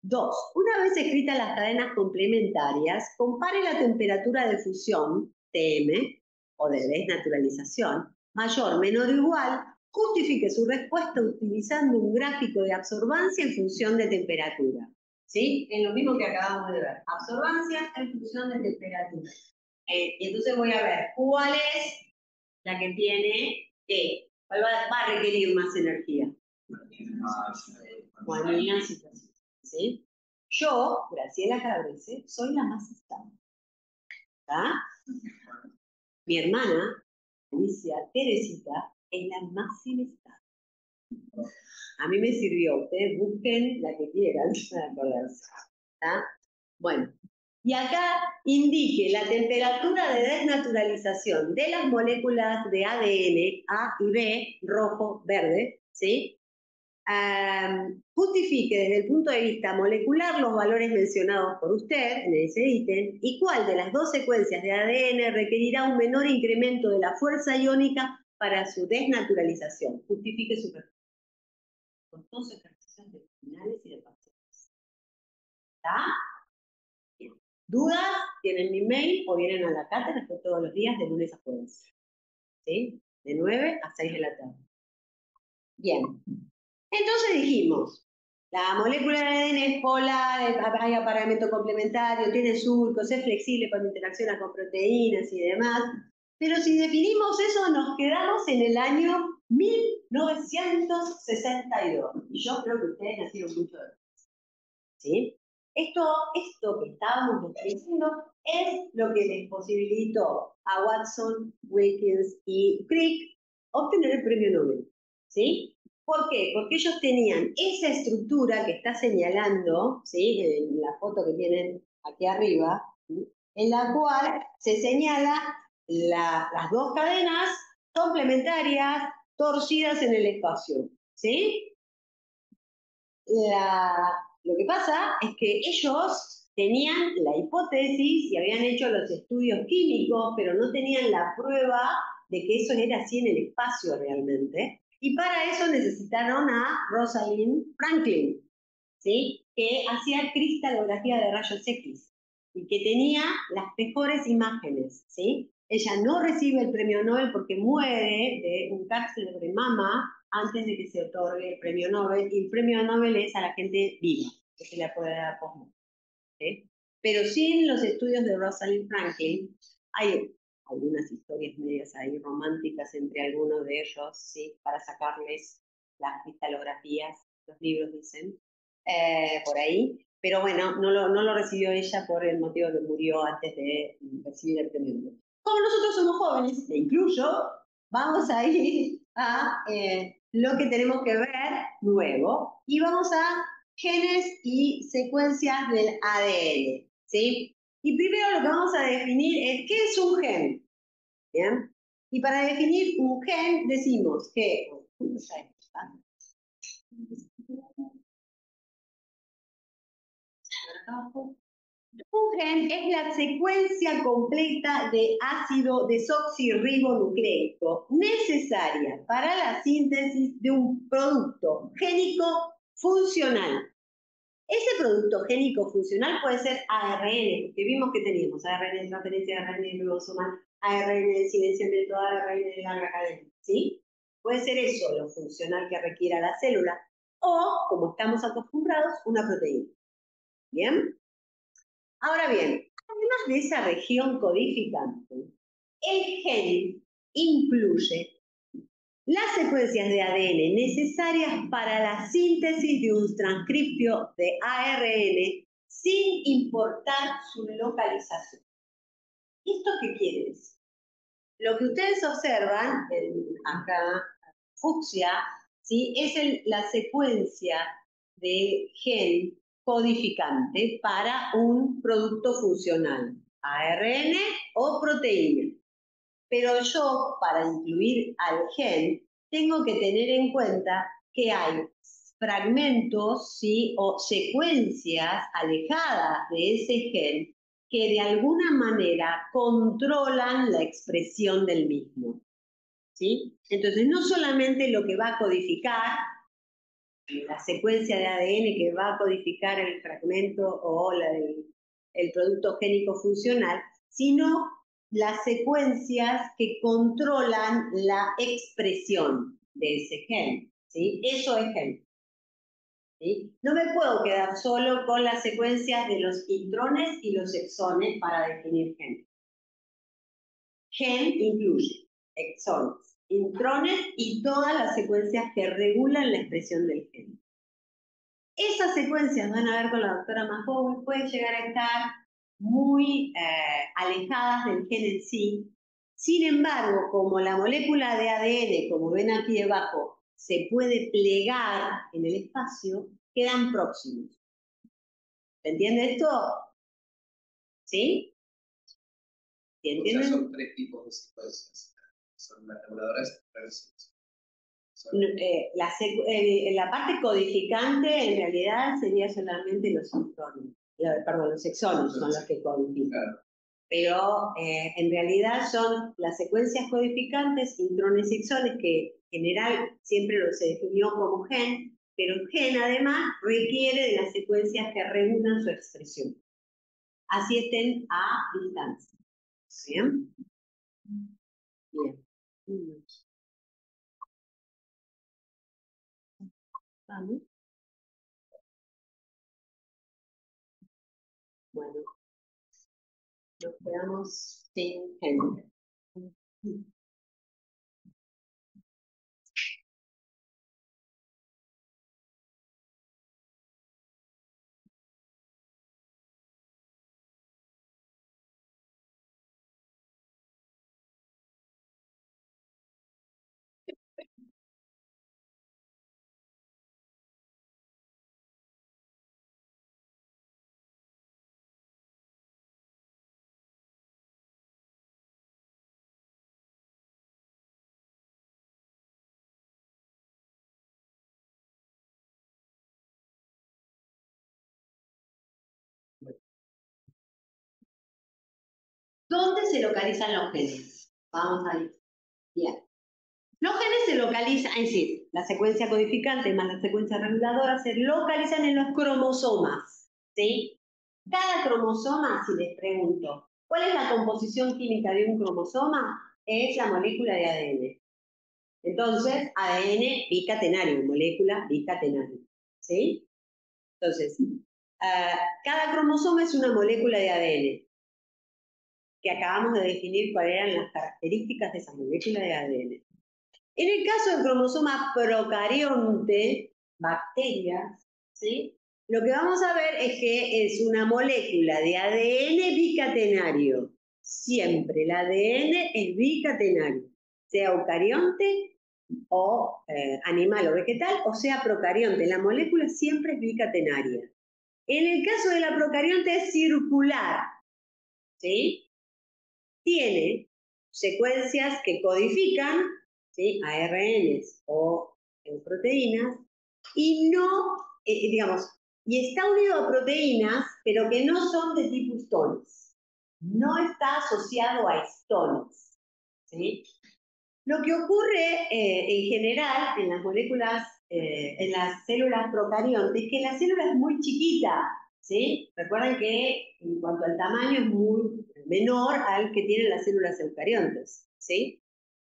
2. Una vez escritas las cadenas complementarias, compare la temperatura de fusión, TM, o de desnaturalización, mayor, menor o igual, justifique su respuesta utilizando un gráfico de absorbancia en función de temperatura. ¿Sí? Es lo mismo que acabamos de ver. Absorbancia en función de temperatura. Y entonces voy a ver cuál es la que tiene ¿cuál va a requerir más energía? Bueno, en la situación. ¿Sí? Yo, Graciela Calabrese, soy la más estable. ¿Está? Mi hermana, Alicia Teresita, es la más inestable. A mí me sirvió. Ustedes busquen la que quieran para acordarse. ¿Está? Bueno. Y acá indique la temperatura de desnaturalización de las moléculas de ADN A y B, rojo, verde, ¿sí? Justifique desde el punto de vista molecular los valores mencionados por usted en ese ítem y cuál de las dos secuencias de ADN requerirá un menor incremento de la fuerza iónica para su desnaturalización. Justifique su respuesta. Con dos ejercicios de finales y de parciales. ¿Está? Bien. ¿Dudas? Tienen mi mail o vienen a la cátedra todos los días de lunes a jueves. ¿Sí? De 9 a 6 de la tarde. Bien. Entonces dijimos, la molécula de ADN es polar, hay apareamiento complementario, tiene surcos, es flexible cuando interacciona con proteínas y demás. Pero si definimos eso, nos quedamos en el año 1962. Y yo creo que ustedes nacieron mucho después. ¿Sí? Esto que estábamos diciendo es lo que les posibilitó a Watson, Wilkins y Crick obtener el premio Nobel. ¿Sí? ¿Por qué? Porque ellos tenían esa estructura que está señalando, ¿sí?, en la foto que tienen aquí arriba, ¿sí?, en la cual se señala las dos cadenas complementarias torcidas en el espacio. ¿Sí? Lo que pasa es que ellos tenían la hipótesis y habían hecho los estudios químicos, pero no tenían la prueba de que eso era así en el espacio realmente. Y para eso necesitaron a Rosalind Franklin, ¿sí?, que hacía cristalografía de rayos X. y que tenía las mejores imágenes, ¿sí? Ella no recibe el premio Nobel porque muere de un cáncer de mama antes de que se otorgue el premio Nobel, y el premio Nobel es a la gente viva, que se le puede dar post. ¿Sí? Pero sin los estudios de Rosalind Franklin, hay algunas historias medias ahí románticas entre algunos de ellos, ¿sí? Para sacarles las cristalografías, los libros dicen, por ahí. Pero bueno, no lo recibió ella por el motivo que murió antes de recibir el premio Nobel. Como nosotros somos jóvenes, te incluyo, vamos a ir a lo que tenemos que ver nuevo y vamos a genes y secuencias del ADN, ¿sí? Y primero lo que vamos a definir es qué es un gen, ¿bien? Y para definir un gen decimos que un gen es la secuencia completa de ácido desoxirribonucleico necesaria para la síntesis de un producto génico funcional. Ese producto génico funcional puede ser ARN, porque vimos que teníamos ARN de transferencia, ARN ribosomal, ARN de silenciamiento, ARN de larga cadena, ¿sí? Puede ser eso, lo funcional que requiera la célula, o, como estamos acostumbrados, una proteína. ¿Bien? Ahora bien, además de esa región codificante, el gen incluye las secuencias de ADN necesarias para la síntesis de un transcriptio de ARN sin importar su localización. ¿Esto qué quiere decir? Lo que ustedes observan acá, fucsia, ¿sí? Es la secuencia de gen codificante para un producto funcional, ARN o proteína. Pero yo, para incluir al gen, tengo que tener en cuenta que hay fragmentos, ¿sí? O secuencias alejadas de ese gen que de alguna manera controlan la expresión del mismo, ¿sí? Entonces, no solamente lo que va a codificar, la secuencia de ADN que va a codificar el fragmento o el producto génico funcional, sino las secuencias que controlan la expresión de ese gen, ¿sí? Eso es gen. ¿Sí? No me puedo quedar solo con las secuencias de los intrones y los exones para definir gen. Gen incluye exones, intrones y todas las secuencias que regulan la expresión del gen. Esas secuencias, van a ver con la doctora más joven, pueden llegar a estar muy alejadas del gen en sí. Sin embargo, como la molécula de ADN, como ven aquí debajo, se puede plegar en el espacio, quedan próximos. ¿Se entiende esto? ¿Sí? ¿Se entienden? O sea, son tres tipos de secuencias. Son las reguladoras y reversibles. La parte codificante en realidad sería solamente los intrones, perdón, los exones son los que codifican. Claro. Pero en realidad son las secuencias codificantes, intrones y exones, que en general siempre se definió como gen, pero el gen además requiere de las secuencias que regulan su expresión. Así estén a distancia. ¿Bien? Bien. Vamos. Bueno, nos quedamos sin gen. ¿Dónde se localizan los genes? Vamos a ir. Bien. Los genes se localizan, es decir, la secuencia codificante más la secuencia reguladora se localizan en los cromosomas, ¿sí? Cada cromosoma, si les pregunto, ¿cuál es la composición química de un cromosoma? Es la molécula de ADN. Entonces, ADN bicatenario, molécula bicatenaria. ¿Sí? Entonces, cada cromosoma es una molécula de ADN, que acabamos de definir cuáles eran las características de esa molécula de ADN. En el caso del cromosoma procarionte, bacterias, ¿sí? Lo que vamos a ver es que es una molécula de ADN bicatenario. Siempre el ADN es bicatenario, sea eucarionte o animal o vegetal, o sea procarionte. La molécula siempre es bicatenaria. En el caso de la procarionte es circular, ¿sí? Tiene secuencias que codifican, ¿sí? ARNs o proteínas, y no, digamos, y está unido a proteínas, pero que no son de tipo histones. No está asociado a histones, ¿sí? Lo que ocurre en general en las moléculas, en las células procariontes, es que la célula es muy chiquita, ¿sí? Recuerden que en cuanto al tamaño es muy menor al que tienen las células eucariontes, ¿sí?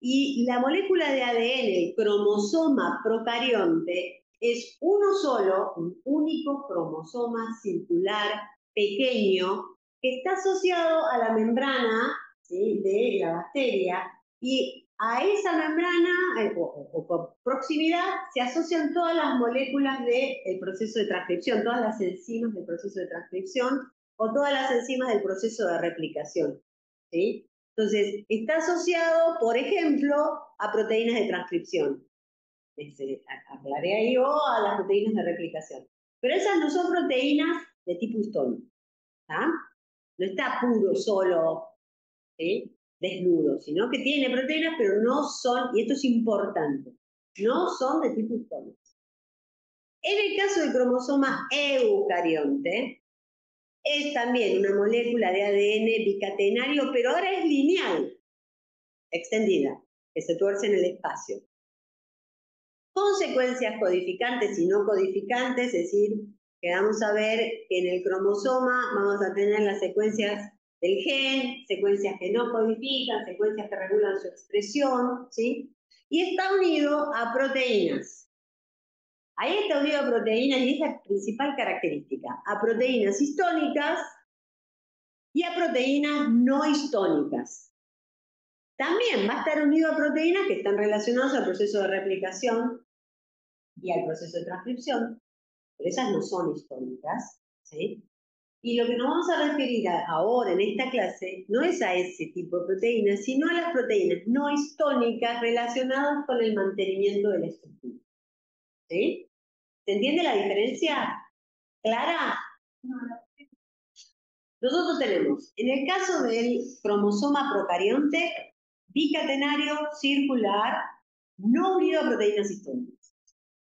Y la molécula de ADN, el cromosoma procarionte, es uno solo, un único cromosoma circular pequeño que está asociado a la membrana, ¿sí? De la bacteria, y a esa membrana o por proximidad se asocian todas las moléculas del proceso de transcripción, todas las enzimas del proceso de transcripción o todas las enzimas del proceso de replicación, ¿sí? Entonces, está asociado, por ejemplo, a proteínas de transcripción. Aclaré ahí, o a las proteínas de replicación. Pero esas no son proteínas de tipo histón. No está puro, solo, ¿sí? Desnudo, sino que tiene proteínas, pero no son, y esto es importante, no son de tipo histón. En el caso del cromosoma eucarionte, es también una molécula de ADN bicatenario, pero ahora es lineal, extendida, que se tuerce en el espacio. Con secuencias codificantes y no codificantes, es decir, que vamos a ver que en el cromosoma vamos a tener las secuencias del gen, secuencias que no codifican, secuencias que regulan su expresión, ¿sí? Y está unido a proteínas. Ahí está unido a proteínas y es la principal característica, a proteínas histónicas y a proteínas no histónicas. También va a estar unido a proteínas que están relacionadas al proceso de replicación y al proceso de transcripción, pero esas no son histónicas, ¿sí? Y lo que nos vamos a referir ahora en esta clase no es a ese tipo de proteínas, sino a las proteínas no histónicas relacionadas con el mantenimiento de la estructura, ¿sí? ¿Se entiende la diferencia? ¿Clara? Nosotros tenemos, en el caso del cromosoma procarionte, bicatenario, circular, no unido a proteínas histónicas.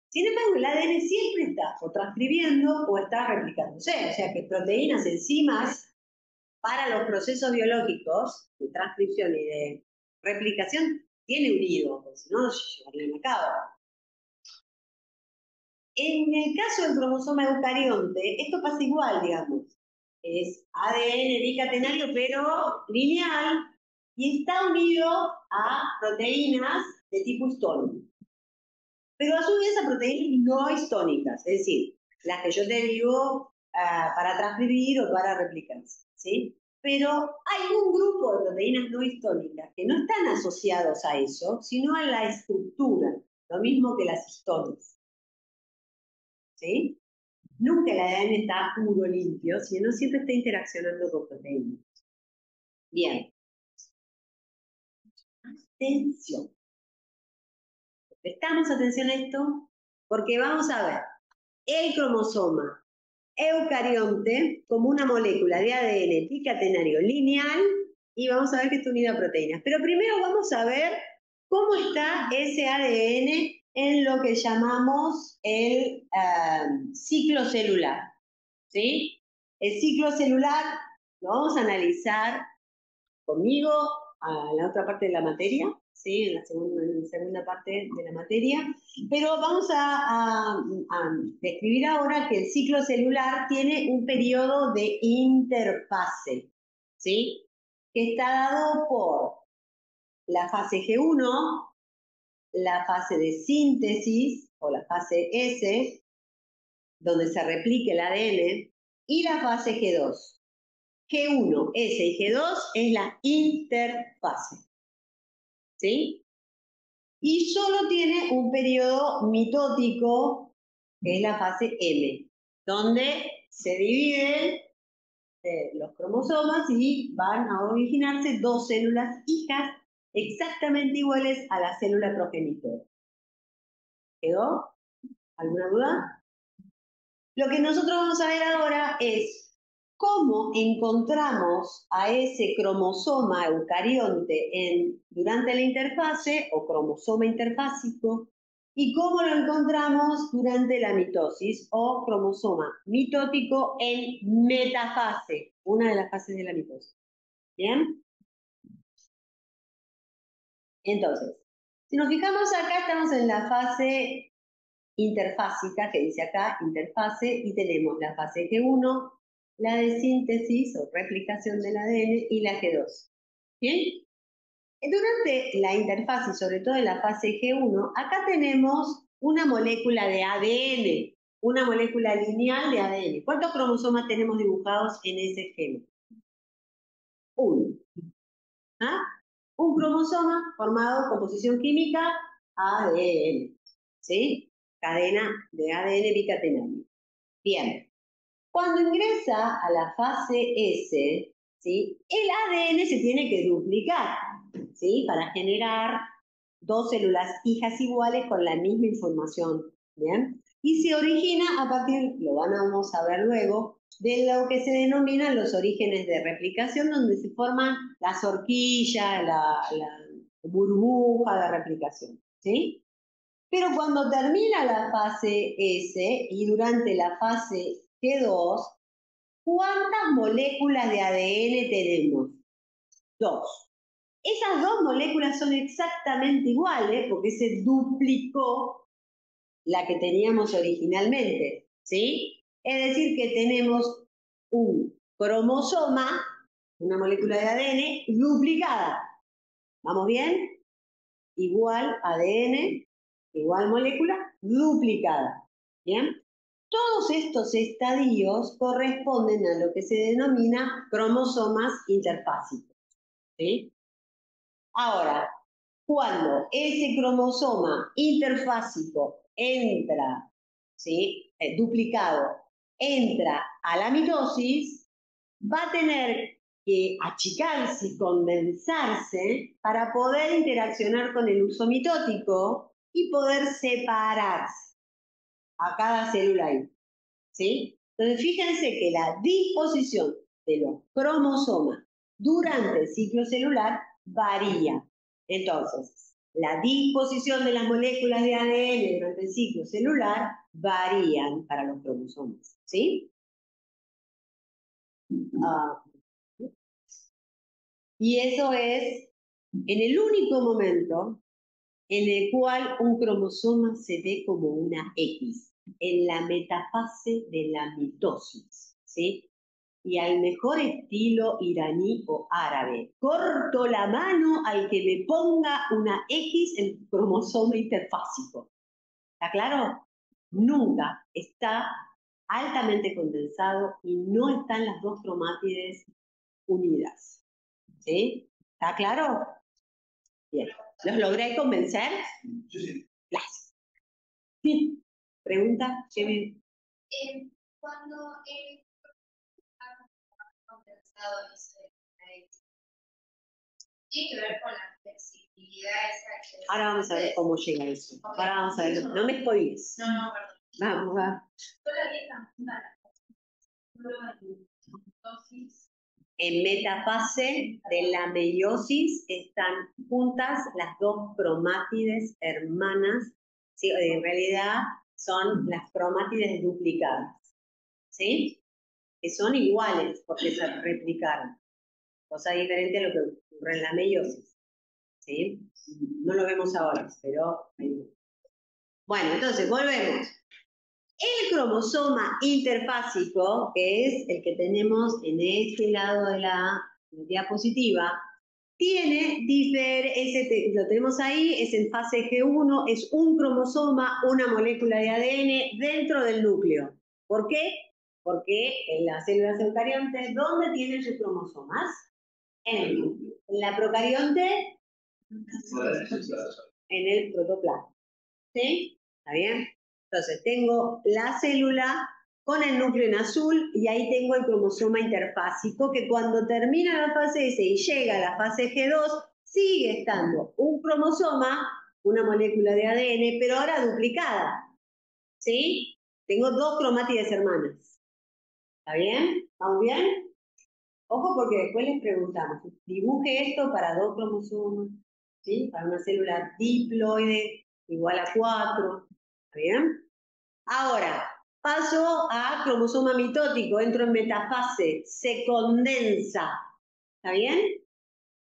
Sin embargo, el ADN siempre está o transcribiendo o está replicándose, o sea que proteínas, enzimas, para los procesos biológicos de transcripción y de replicación, tiene unido, porque si no, no se llevarían a cabo. En el caso del cromosoma eucarionte, esto pasa igual, digamos. Es ADN bicatenario, pero lineal, y está unido a proteínas de tipo histónico. Pero a su vez a proteínas no histónicas, es decir, las que yo te digo para transcribir o para replicarse, ¿sí? Pero hay un grupo de proteínas no histónicas que no están asociados a eso, sino a la estructura, lo mismo que las histonas, ¿sí? Nunca el ADN está puro, limpio, sino siempre está interaccionando con proteínas. Bien. Atención. Prestamos atención a esto porque vamos a ver el cromosoma eucarionte como una molécula de ADN bicatenario lineal y vamos a ver que está unido a proteínas. Pero primero vamos a ver cómo está ese ADN en lo que llamamos el ciclo celular, ¿sí? El ciclo celular lo vamos a analizar conmigo a la otra parte de la materia, ¿sí? En la segunda parte de la materia, pero vamos a describir ahora que el ciclo celular tiene un periodo de interfase, ¿sí? Que está dado por la fase G1, la fase de síntesis o la fase S, donde se replica el ADN, y la fase G2. G1, S y G2 es la interfase, ¿sí? Y solo tiene un periodo mitótico, que es la fase M, donde se dividen los cromosomas y van a originarse dos células hijas exactamente iguales a la célula progenitora. ¿Quedó? ¿Alguna duda? Lo que nosotros vamos a ver ahora es cómo encontramos a ese cromosoma eucarionte durante la interfase o cromosoma interfásico y cómo lo encontramos durante la mitosis o cromosoma mitótico en metafase, una de las fases de la mitosis. ¿Bien? Entonces, si nos fijamos acá, estamos en la fase interfásica, que dice acá, interfase, y tenemos la fase G1, la de síntesis o replicación del ADN y la G2. ¿Bien? Durante la interfase, sobre todo en la fase G1, acá tenemos una molécula de ADN, una molécula lineal de ADN. ¿Cuántos cromosomas tenemos dibujados en ese gen? Uno. ¿Ah? Un cromosoma formado, composición química, ADN. ¿Sí? Cadena de ADN bicatenario. Bien, cuando ingresa a la fase S, ¿sí? El ADN se tiene que duplicar, ¿sí? Para generar dos células hijas iguales con la misma información, ¿bien? Y se origina a partir, vamos a ver luego, de lo que se denominan los orígenes de replicación, donde se forman las horquillas, la burbuja de replicación, ¿sí? Pero cuando termina la fase S y durante la fase G2, ¿cuántas moléculas de ADN tenemos? Dos. Esas dos moléculas son exactamente iguales porque se duplicó la que teníamos originalmente, ¿sí? Es decir, que tenemos un cromosoma, una molécula de ADN duplicada. ¿Vamos bien? Igual ADN, igual molécula, duplicada. ¿Bien? Todos estos estadios corresponden a lo que se denomina cromosomas interfásicos. ¿Sí? Ahora, cuando ese cromosoma interfásico entra, ¿sí? Duplicado, entra a la mitosis, va a tener que achicarse, condensarse, para poder interaccionar con el uso mitótico y poder separarse a cada célula ahí. ¿Sí? Entonces, fíjense que la disposición de los cromosomas durante el ciclo celular varía. Entonces, la disposición de las moléculas de ADN durante el ciclo celular varían para los cromosomas. ¿Sí? Y eso es en el único momento en el cual un cromosoma se ve como una X, en la metafase de la mitosis, ¿sí? Y al mejor estilo iraní o árabe, corto la mano al que me ponga una X en el cromosoma interfásico. ¿Está claro? Nunca está altamente condensado y no están las dos cromátides unidas. ¿Sí? ¿Está claro? Bien. ¿Los logré convencer? Sí. Gracias. Sí. Pregunta, Chemi. Cuando el condensado tiene que ver con la flexibilidad esa que... Ahora vamos a ver cómo llega eso. Ahora vamos a ver. No me spoiles. No, perdón. Vamos, va. En metafase de la meiosis están juntas las dos cromátides hermanas. ¿Sí? En realidad son las cromátides duplicadas. ¿Sí? Que son iguales porque se replicaron. Cosa diferente a lo que ocurre en la meiosis. ¿sí? No lo vemos ahora, pero... Bueno, entonces, volvemos. El cromosoma interfásico, que es el que tenemos en este lado de la diapositiva, tiene lo tenemos ahí, es en fase G1, es un cromosoma, una molécula de ADN dentro del núcleo. ¿Por qué? Porque en las células eucariontes, ¿dónde tienen sus cromosomas? En el núcleo. En la procarionte, en el protoplasma. ¿Sí? ¿Está bien? Entonces, tengo la célula con el núcleo en azul y ahí tengo el cromosoma interfásico que cuando termina la fase S y llega a la fase G2, sigue estando un cromosoma, una molécula de ADN, pero ahora duplicada. ¿Sí? Tengo dos cromátides hermanas. ¿Está bien? ¿Vamos bien? Ojo porque después les preguntamos, dibuje esto para dos cromosomas, ¿sí? Para una célula diploide igual a 4, ¿está bien? Ahora, paso a cromosoma mitótico, entro en metafase, se condensa, ¿está bien?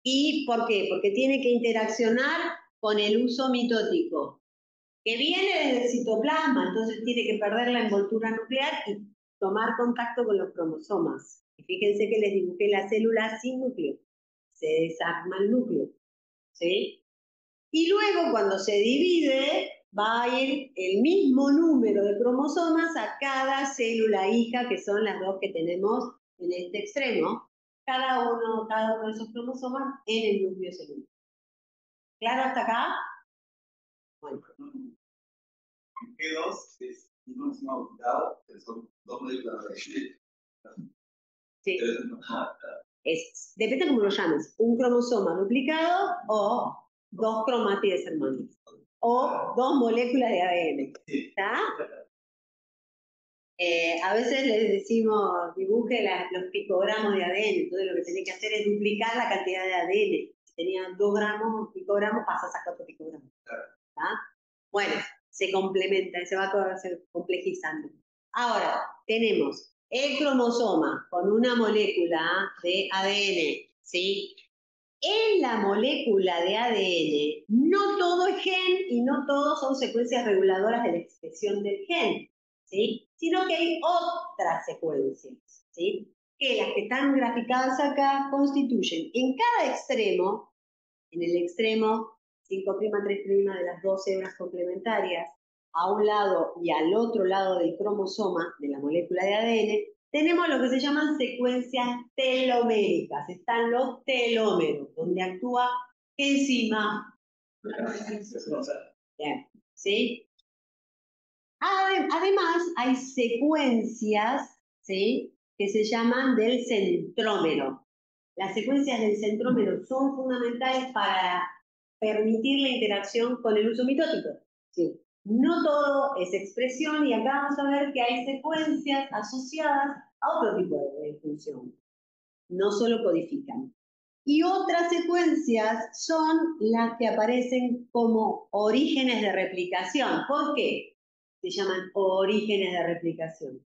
¿Y por qué? Porque tiene que interaccionar con el uso mitótico, que viene desde el citoplasma, entonces tiene que perder la envoltura nuclear y tomar contacto con los cromosomas. Y fíjense que les dibujé la célula sin núcleo, se desarma el núcleo, ¿sí? Y luego cuando se divide, va a ir el mismo número de cromosomas a cada célula hija, que son las dos que tenemos en este extremo, cada uno de esos cromosomas en el núcleo celular. ¿Claro hasta acá? Bueno. G2 es un cromosoma duplicado, que son dos moléculas de ADN. Sí. Depende cómo lo llames, un cromosoma duplicado o dos cromátides hermanos, o dos moléculas de ADN. ¿Está? A veces les decimos, dibuje los picogramos de ADN, entonces lo que tenés que hacer es duplicar la cantidad de ADN. Si tenía 2 gramos, picogramos, pasas a 4 picogramos. ¿Está? Bueno, se complementa, se va a complejizando. Ahora, tenemos el cromosoma con una molécula de ADN, ¿sí? En la molécula de ADN, no todo es gen y no todos son secuencias reguladoras de la expresión del gen, ¿sí? Sino que hay otras secuencias, ¿sí? Que las que están graficadas acá constituyen en cada extremo, en el extremo 5', 3' de las dos hebras complementarias, a un lado y al otro lado del cromosoma de la molécula de ADN, tenemos lo que se llaman secuencias teloméricas. Están los telómeros, donde actúa enzima. Bien, ¿sí? Además, hay secuencias, ¿sí?, que se llaman del centrómero. Las secuencias del centrómero son fundamentales para permitir la interacción con el uso mitótico. ¿Sí? No todo es expresión y acá vamos a ver que hay secuencias asociadas a otro tipo de función. No solo codifican. Y otras secuencias son las que aparecen como orígenes de replicación. ¿Por qué se llaman orígenes de replicación?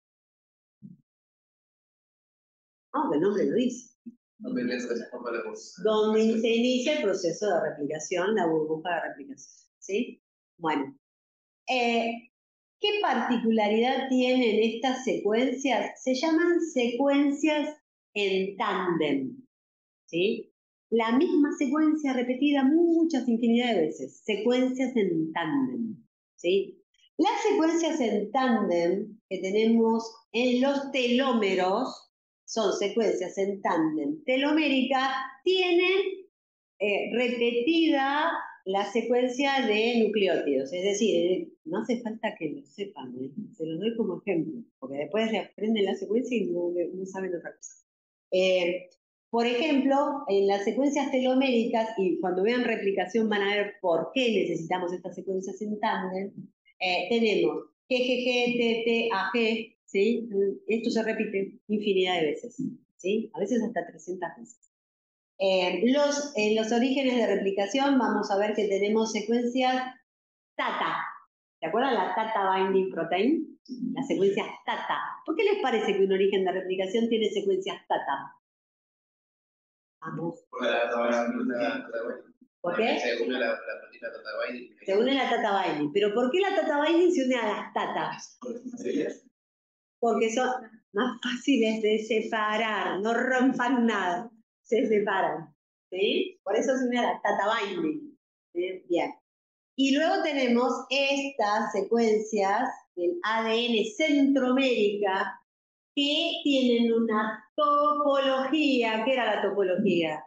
El nombre lo dice. Donde se inicia el proceso de replicación, la burbuja de replicación. ¿Sí? Bueno, ¿qué particularidad tienen estas secuencias? Se llaman secuencias en tándem. ¿Sí? La misma secuencia repetida muchas infinidad de veces. Secuencias en tándem. ¿Sí? Las secuencias en tándem que tenemos en los telómeros son secuencias en tándem telomérica, tienen repetida la secuencia de nucleótidos. Es decir, no hace falta que lo sepan, se los doy como ejemplo, porque después se aprenden la secuencia y no saben otra cosa. Por ejemplo, en las secuencias teloméricas, y cuando vean replicación van a ver por qué necesitamos estas secuencias en tándem, tenemos GGG, TT, AG, ¿sí? Esto se repite infinidad de veces, ¿sí? A veces hasta 300 veces. En los orígenes de replicación vamos a ver que tenemos secuencias TATA. ¿Se acuerdan la TATA Binding Protein? Las secuencias TATA. ¿Por qué les parece que un origen de replicación tiene secuencias TATA? Vamos. ¿Por qué? Se une la proteína Tata Binding. Se une la Tata Binding. ¿Pero por qué la Tata Binding se une a las tatas? Porque son más fáciles de separar, no rompan nada, se separan. ¿Sí? Por eso se une a la Tata Binding. ¿Sí? Bien. Y luego tenemos estas secuencias del ADN centromérica que tienen una topología. ¿Qué era la topología?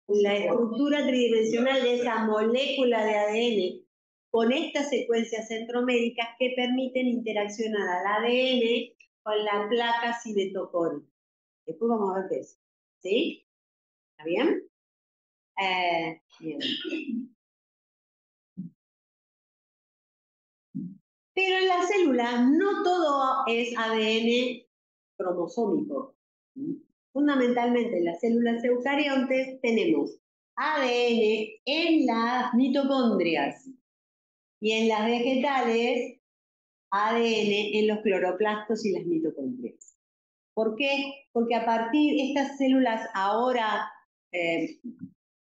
La estructura tridimensional de esa molécula de ADN con estas secuencias centroméricas que permiten interaccionar al ADN con la placa cinetocórica. Después vamos a ver qué es. ¿Sí? ¿Está bien? Bien. Pero en la célula no todo es ADN cromosómico. Fundamentalmente en las células eucariontes tenemos ADN en las mitocondrias y en las vegetales ADN en los cloroplastos y las mitocondrias. ¿Por qué? Porque a partir de estas células ahora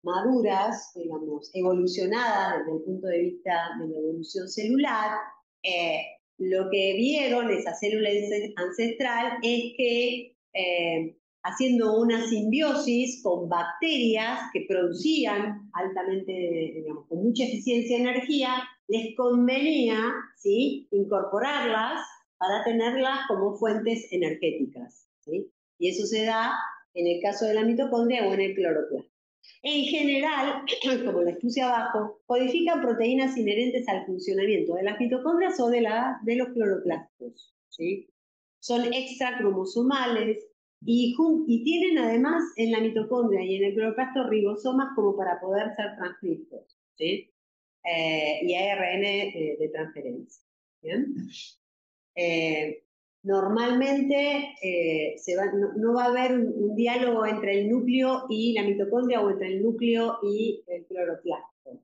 maduras, digamos, evolucionadas desde el punto de vista de la evolución celular, lo que vieron esa célula ancestral es que haciendo una simbiosis con bacterias que producían altamente, digamos, con mucha eficiencia de energía, les convenía, ¿sí?, incorporarlas para tenerlas como fuentes energéticas, ¿sí? Y eso se da en el caso de la mitocondria o en el cloroplasto. En general, como les puse abajo, codifican proteínas inherentes al funcionamiento de las mitocondrias o de los cloroplastos, ¿sí? Son extracromosomales y tienen además en la mitocondria y en el cloroplasto ribosomas como para poder ser transcritos, ¿sí? Y ARN de transferencia. ¿Bien? Normalmente no va a haber un diálogo entre el núcleo y la mitocondria o entre el núcleo y el cloroplasto.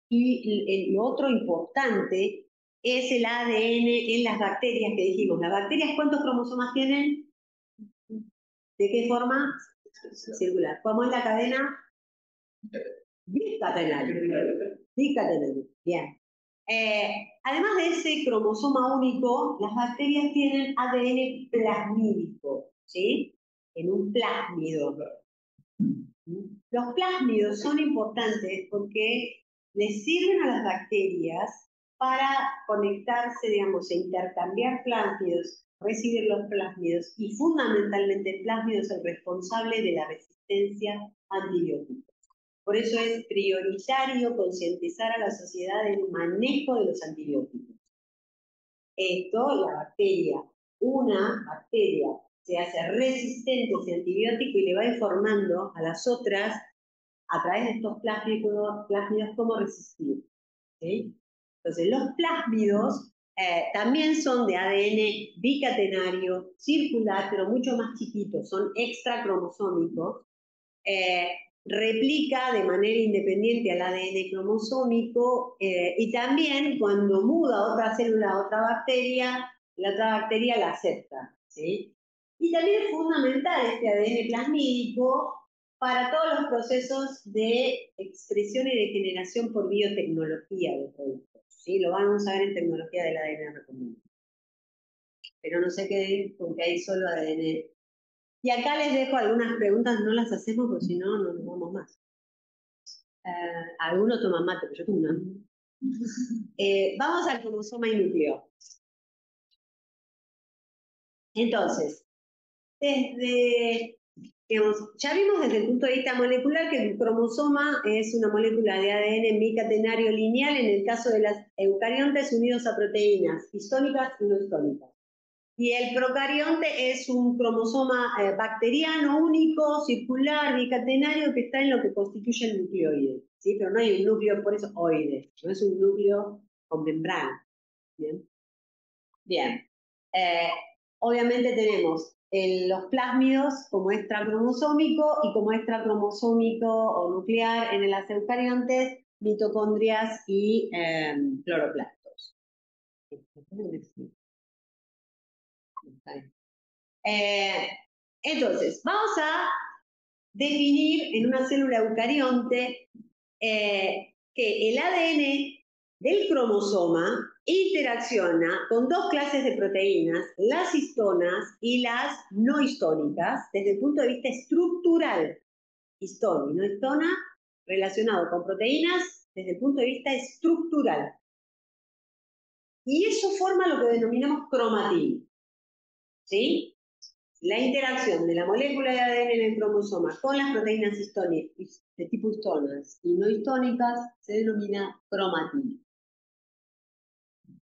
Y lo otro importante es el ADN en las bacterias que dijimos. ¿Las bacterias cuántos cromosomas tienen? ¿De qué forma? Circular. ¿Cómo es la cadena? Bicatenaria. Bicatenaria. Bien. Además de ese cromosoma único, las bacterias tienen ADN plasmídico, ¿sí? En un plásmido. Los plásmidos son importantes porque les sirven a las bacterias para conectarse, digamos, e intercambiar plásmidos, recibir los plásmidos, y fundamentalmente el plásmido es el responsable de la resistencia antibiótica. Por eso es prioritario concientizar a la sociedad del manejo de los antibióticos. Esto, una bacteria se hace resistente a ese antibiótico y le va informando a las otras a través de estos plásmidos cómo resistir. ¿Sí? Entonces, los plásmidos también son de ADN bicatenario, circular, pero mucho más chiquitos, son extracromosómicos. Replica de manera independiente al ADN cromosómico y también cuando muda a otra célula, a otra bacteria, la otra bacteria la acepta, ¿sí? Y también es fundamental este ADN plasmídico para todos los procesos de expresión y de generación por biotecnología de productos, ¿sí? Lo vamos a ver en tecnología del ADN recombinante. Pero no sé qué, porque hay solo ADN. Y acá les dejo algunas preguntas, no las hacemos porque si no, no nos vamos más. Algunos toman mate, pero yo tomo una. Vamos al cromosoma y núcleo. Entonces, ya vimos desde el punto de vista molecular que el cromosoma es una molécula de ADN bicatenario lineal en el caso de las eucariontes unidos a proteínas histónicas y no histónicas. Y el procarionte es un cromosoma bacteriano único, circular, bicatenario, que está en lo que constituye el nucleoide, ¿sí? Pero no hay un núcleo, por eso oide, no es un núcleo con membrana. Bien. Bien. Obviamente tenemos los plásmidos como extracromosómico y como extracromosómico o nuclear en las eucariontes, mitocondrias y cloroplastos. Entonces, vamos a definir en una célula eucarionte que el ADN del cromosoma interacciona con dos clases de proteínas, las histonas y las no histónicas, desde el punto de vista estructural. Histona y no histona, relacionado con proteínas desde el punto de vista estructural. Y eso forma lo que denominamos cromatina. ¿Sí? La interacción de la molécula de ADN en el cromosoma con las proteínas de tipo histonas y no histónicas se denomina cromatina.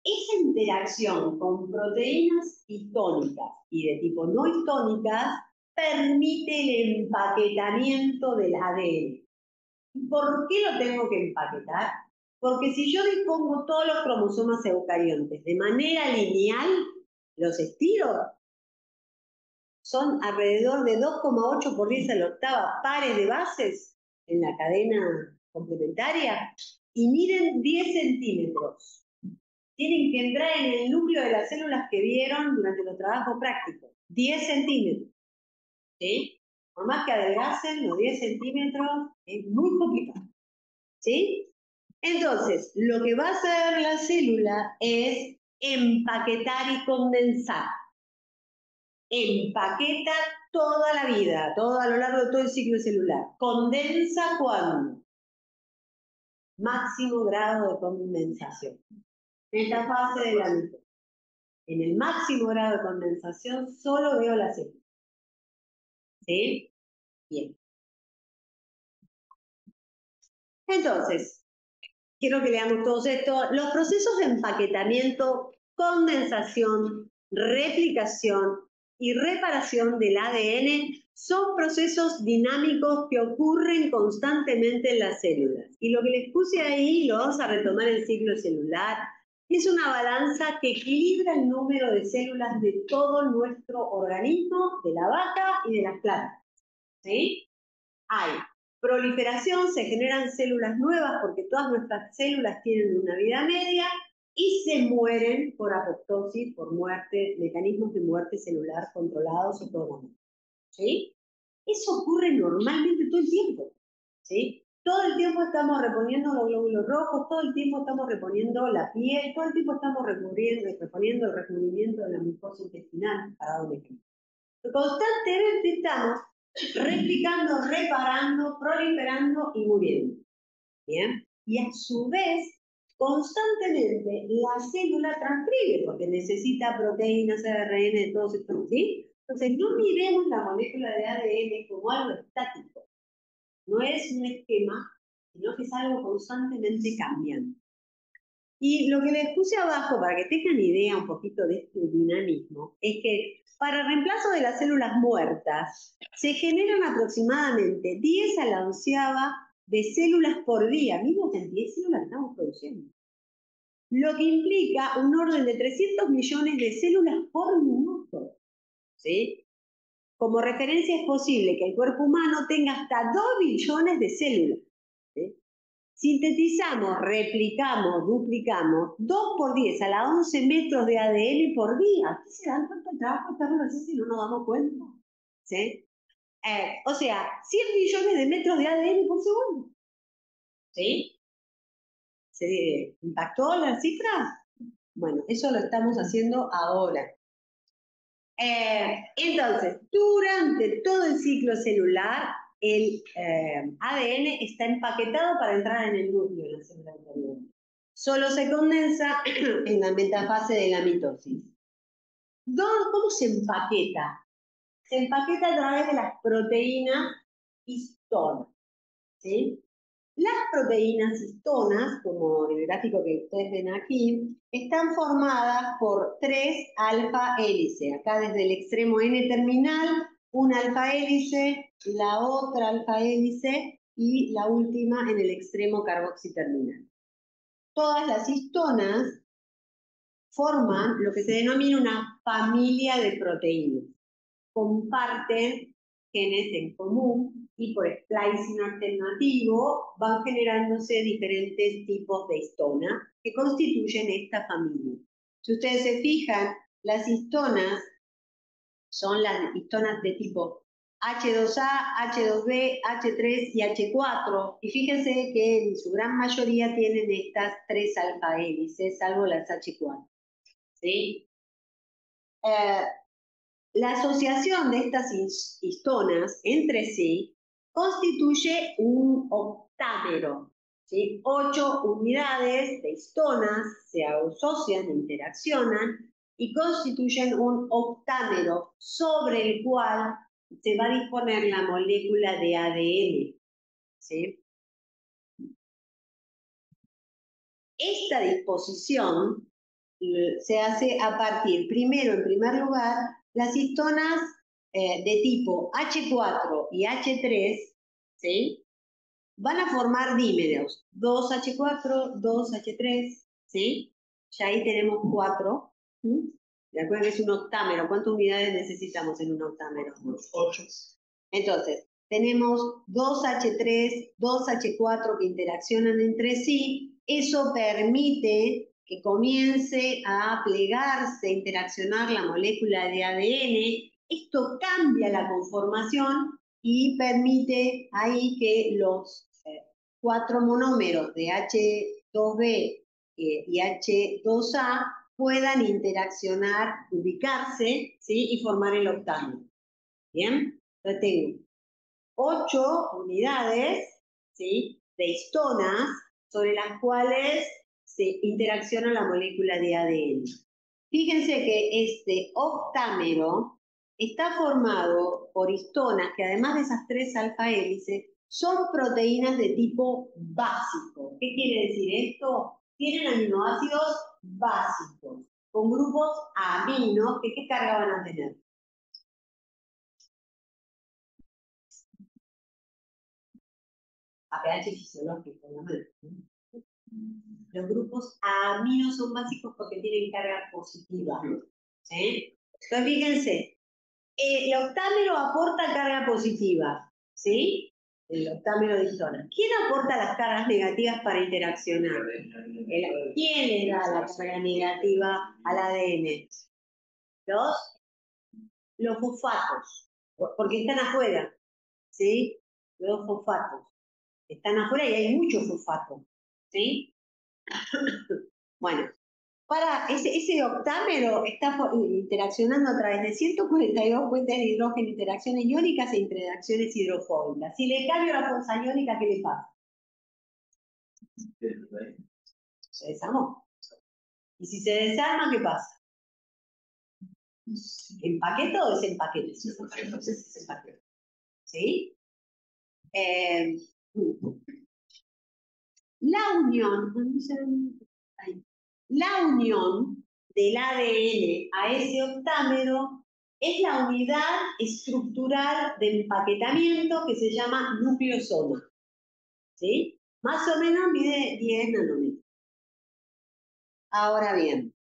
Esa interacción con proteínas histónicas y de tipo no histónicas permite el empaquetamiento del ADN. ¿Por qué lo tengo que empaquetar? Porque si yo dispongo todos los cromosomas eucariontes de manera lineal, los estiro, son alrededor de 2,8 por 10 a la octava pares de bases en la cadena complementaria y miden 10 centímetros. Tienen que entrar en el núcleo de las células que vieron durante los trabajos prácticos. 10 centímetros. ¿Sí? Por más que adelgacen, los 10 centímetros es muy complicado. ¿Sí? Entonces, lo que va a hacer la célula es empaquetar y condensar. Empaqueta toda la vida, todo a lo largo de todo el ciclo celular. ¿Condensa cuándo? Máximo grado de condensación. Metafase de la mitosis. En el máximo grado de condensación solo veo la célula. ¿Sí? Bien. Entonces, quiero que leamos todos esto. Los procesos de empaquetamiento, condensación, replicación y reparación del ADN son procesos dinámicos que ocurren constantemente en las células. Y lo que les puse ahí, lo vamos a retomar en el ciclo celular, es una balanza que equilibra el número de células de todo nuestro organismo, de la vaca y de las plantas. ¿Sí? Hay proliferación, se generan células nuevas porque todas nuestras células tienen una vida media y se mueren por apoptosis, por muerte, mecanismos de muerte celular controlados o programados. ¿Sí? Eso ocurre normalmente todo el tiempo. ¿Sí? Todo el tiempo estamos reponiendo los glóbulos rojos, todo el tiempo estamos reponiendo la piel, todo el tiempo estamos reponiendo el recubrimiento de la mucosa intestinal, para dar un ejemplo. Constantemente estamos replicando, reparando, proliferando y muriendo. ¿Bien? Y a su vez, constantemente la célula transcribe, porque necesita proteínas, ARN, todos estos, ¿sí? Entonces, no miremos la molécula de ADN como algo estático. No es un esquema, sino que es algo constantemente cambiante. Y lo que les puse abajo, para que tengan idea un poquito de este dinamismo, es que para el reemplazo de las células muertas, se generan aproximadamente 10 a la onceava de células por día. Mismo que 10 células que estamos produciendo. Lo que implica un orden de 300 millones de células por minuto. ¿Sí? Como referencia es posible que el cuerpo humano tenga hasta 2 billones de células. ¿Sí? Sintetizamos, replicamos, duplicamos 2 por 10 a la 11 metros de ADN por día. ¿Qué se dan cuenta del trabajo que estamos haciendo si no nos damos cuenta? ¿Sí? O sea, 100 millones de metros de ADN por segundo. ¿Sí? ¿Se impactó la cifra? Bueno, eso lo estamos haciendo ahora. Entonces, durante todo el ciclo celular, el ADN está empaquetado para entrar en el núcleo de la célula eucariota. Solo se condensa en la metafase de la mitosis. ¿Cómo se empaqueta? Se empaqueta a través de las proteínas histonas. ¿Sí? Las proteínas histonas, como el gráfico que ustedes ven aquí, están formadas por 3 alfa hélice. Acá desde el extremo N-terminal, una alfa hélice, la otra alfa hélice y la última en el extremo carboxiterminal. Todas las histonas forman lo que se denomina una familia de proteínas. Comparten genes en común y por splicing alternativo van generándose diferentes tipos de histona que constituyen esta familia. Si ustedes se fijan, las histonas son las histonas de tipo H2A, H2B, H3 y H4. Y fíjense que en su gran mayoría tienen estas 3 alfa hélices, salvo las H4. ¿Sí? La asociación de estas histonas entre sí constituye un octámero. ¿Sí? 8 unidades de histonas se asocian, interaccionan y constituyen un octámero sobre el cual se va a disponer la molécula de ADN. ¿Sí? Esta disposición se hace a partir, primero, en primer lugar, las histonas de tipo H4 y H3, ¿sí? Van a formar dímeros, 2H4, 2H3, ¿sí? Ya ahí tenemos 4. Recuerden que es un octámero. ¿Cuántas unidades necesitamos en un octámero? 8. Entonces, tenemos 2H3, 2H4 que interaccionan entre sí. Eso permite que comience a plegarse, interaccionar la molécula de ADN. Esto cambia la conformación y permite ahí que los 4 monómeros de H2B y H2A puedan interaccionar, ubicarse, ¿sí? Y formar el octámero. ¿Bien? Entonces tengo 8 unidades, ¿sí? De histonas sobre las cuales se interacciona la molécula de ADN. Fíjense que este octámero está formado por histonas que, además de esas 3 alfa hélices, son proteínas de tipo básico. ¿Qué quiere decir esto? Tienen aminoácidos básicos, con grupos aminos que ¿qué carga van a tener? A pH fisiológico, obviamente. Los grupos aminos son básicos porque tienen carga positiva. ¿Sí? Entonces, fíjense, el octámero aporta carga positiva, ¿sí? El octámero de histonas. ¿Quién aporta las cargas negativas para interaccionar? ¿Quién le da la carga negativa al ADN? Los fosfatos, porque están afuera, ¿sí? Los fosfatos. Están afuera y hay muchos fosfatos, ¿sí? Bueno, para ese octámero está interaccionando a través de 142 puentes de hidrógeno, interacciones iónicas e interacciones hidrofóbicas. Si le cambio la fuerza iónica, ¿qué le pasa? Se desarmó. Y si se desarma, ¿qué pasa? ¿Empaqueta o desempaqueta? Entonces es empaqueta. ¿Sí? La unión del ADN a ese octámero es la unidad estructural de empaquetamiento que se llama nucleosoma. ¿Sí? Más o menos mide 10 nanómetros. Ahora bien,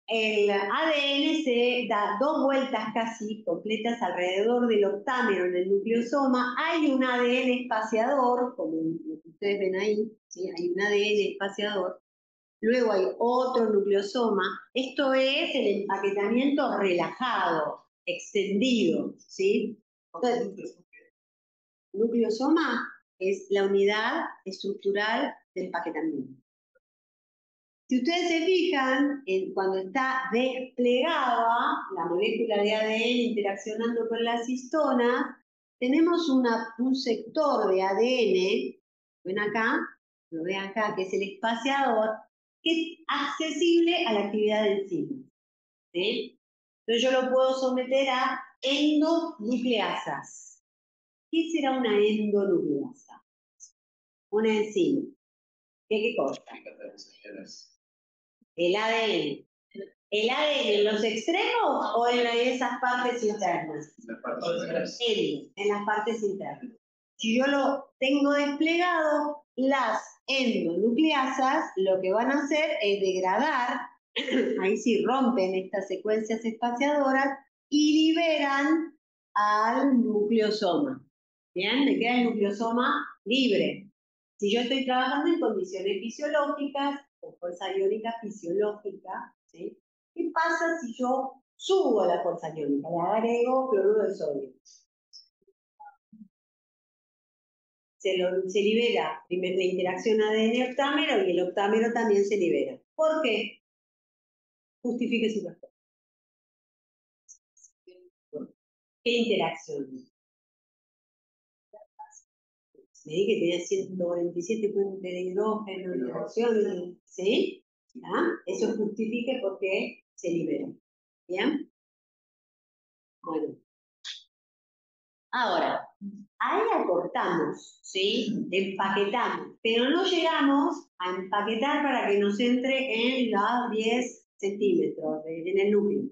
el ADN se da 2 vueltas casi completas alrededor del octámero en el nucleosoma. Hay un ADN espaciador, como ustedes ven ahí, ¿sí? Hay un ADN espaciador. Luego hay otro nucleosoma. Esto es el empaquetamiento relajado, extendido, ¿sí? Entonces, nucleosoma es la unidad estructural del empaquetamiento. Si ustedes se fijan, cuando está desplegada la molécula de ADN interaccionando con las histonas, tenemos un sector de ADN, ven acá, lo ven acá, que es el espaciador, que es accesible a la actividad del enzima. ¿Sí? Entonces yo lo puedo someter a endonucleasas. ¿Qué será una endonucleasa? Una enzima. ¿Qué cosa? El ADN. ¿El ADN en los extremos o en esas partes internas? En las partes internas. Si yo lo tengo desplegado, las endonucleasas lo que van a hacer es degradar, ahí sí rompen estas secuencias espaciadoras y liberan al nucleosoma. ¿Bien? Me queda el nucleosoma libre. Si yo estoy trabajando en condiciones fisiológicas, con fuerza iónica fisiológica, ¿sí? ¿Qué pasa si yo subo la fuerza iónica, le agrego cloruro de sodio. Se libera primero la interacción ADN-octámero y el octámero también se libera. ¿Por qué? Justifique su respuesta. ¿Qué interacción? Me di que tenía 147 puntos de hidrógeno, interacción, ¿sí? ¿Ah? Eso justifique por qué se libera. ¿Bien? Bueno. Ahora, ahí acortamos, ¿sí? Empaquetamos, pero no llegamos a empaquetar para que nos entre en los 10 centímetros, en el núcleo.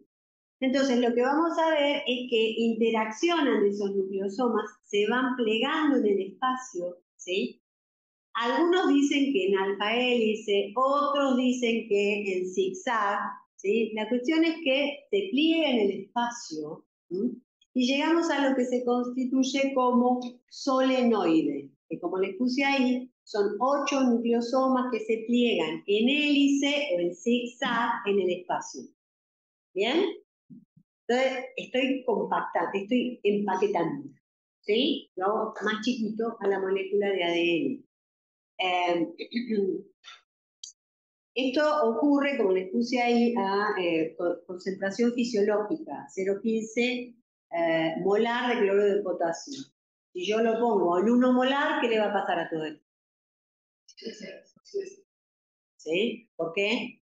Entonces, lo que vamos a ver es que interaccionan esos nucleosomas, se van plegando en el espacio, ¿sí? Algunos dicen que en alfa hélice, otros dicen que en zigzag, ¿sí? La cuestión es que se pliega en el espacio, ¿sí? Y llegamos a lo que se constituye como solenoide, que como les puse ahí, son 8 nucleosomas que se pliegan en hélice o en zigzag en el espacio. ¿Bien? Entonces, estoy compactando, estoy empaquetando, ¿sí? Lo hago más chiquito a la molécula de ADN. Esto ocurre, como les puse ahí, a concentración fisiológica, 0,15 molar de cloruro de potasio. Si yo lo pongo en 1 molar, ¿qué le va a pasar a todo esto? ¿Sí? ¿Por qué?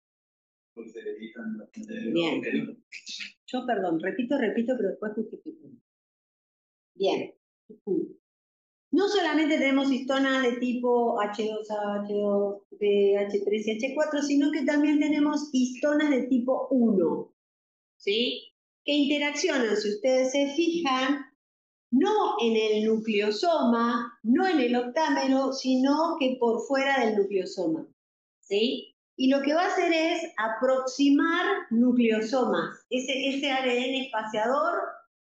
Bien. Yo, perdón, repito, pero después justifico. Bien. No solamente tenemos histonas de tipo H2A, H2B, H3 y H4, sino que también tenemos histonas de tipo 1, ¿sí? Que interaccionan, si ustedes se fijan, no en el nucleosoma, no en el octámero, sino que por fuera del nucleosoma, ¿sí? Y lo que va a hacer es aproximar nucleosomas. Ese ADN espaciador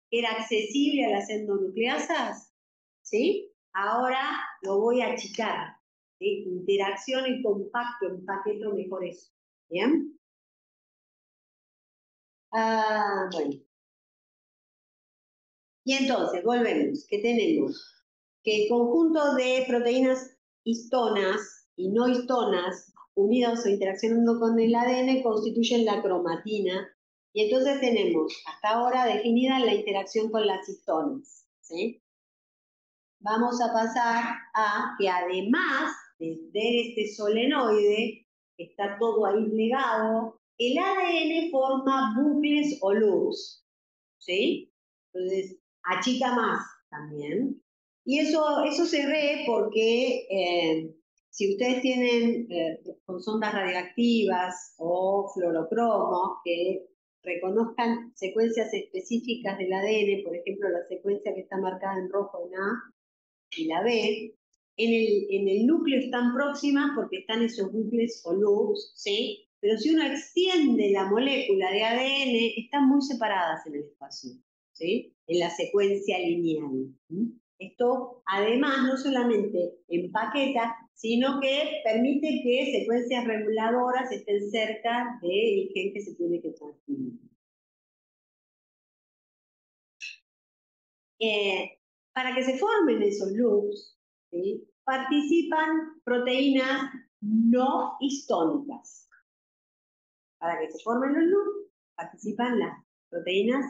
que era accesible a las endonucleasas, ¿sí? Ahora lo voy a achicar, ¿sí? Interacción y compacto, empaqueto mejor eso. ¿Bien? Bueno. Y entonces, volvemos. ¿Qué tenemos? Que el conjunto de proteínas histonas y no histonas unidas o interaccionando con el ADN constituyen la cromatina. Y entonces tenemos hasta ahora definida la interacción con las histonas, ¿sí? Vamos a pasar a que además de este solenoide, que está todo ahí plegado, el ADN forma bucles o loops, ¿sí? Entonces, achica más también. Y eso se ve porque si ustedes tienen con sondas radioactivas o fluorocromos que reconozcan secuencias específicas del ADN, por ejemplo, la secuencia que está marcada en rojo en A, y la B, en el núcleo están próximas porque están esos bucles o loops, ¿sí? Pero si uno extiende la molécula de ADN, están muy separadas en el espacio, ¿sí? En la secuencia lineal. ¿Sí? Esto, además, no solamente empaqueta, sino que permite que secuencias reguladoras estén cerca del gen que se tiene que transcribir. Para que se formen esos loops, ¿sí? Participan proteínas no histónicas. Para que se formen los loops, participan las proteínas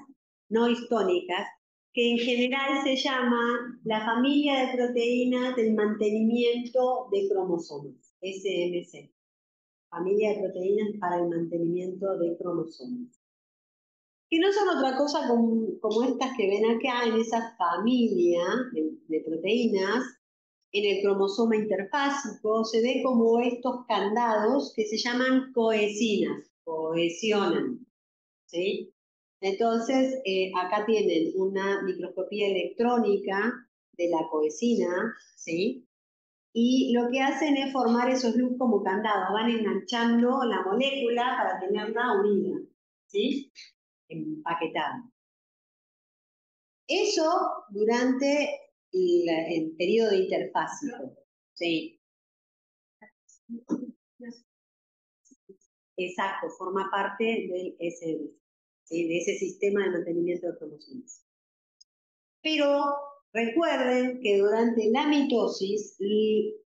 no histónicas, que en general se llama la familia de proteínas del mantenimiento de cromosomas, SMC. Familia de proteínas para el mantenimiento de cromosomas. Que no son otra cosa como estas que ven acá en esa familia de proteínas. En el cromosoma interfásico se ve como estos candados que se llaman cohesinas, cohesionan, ¿sí? Entonces, acá tienen una microscopía electrónica de la cohesina, ¿sí? Y lo que hacen es formar esos loops como candados, van enganchando la molécula para tenerla unida, ¿sí? Empaquetada. Eso durante el periodo interfásico, ¿sí? Exacto, forma parte del SMC. ¿sí? De ese sistema de mantenimiento de cromosomas. Pero recuerden que durante la mitosis,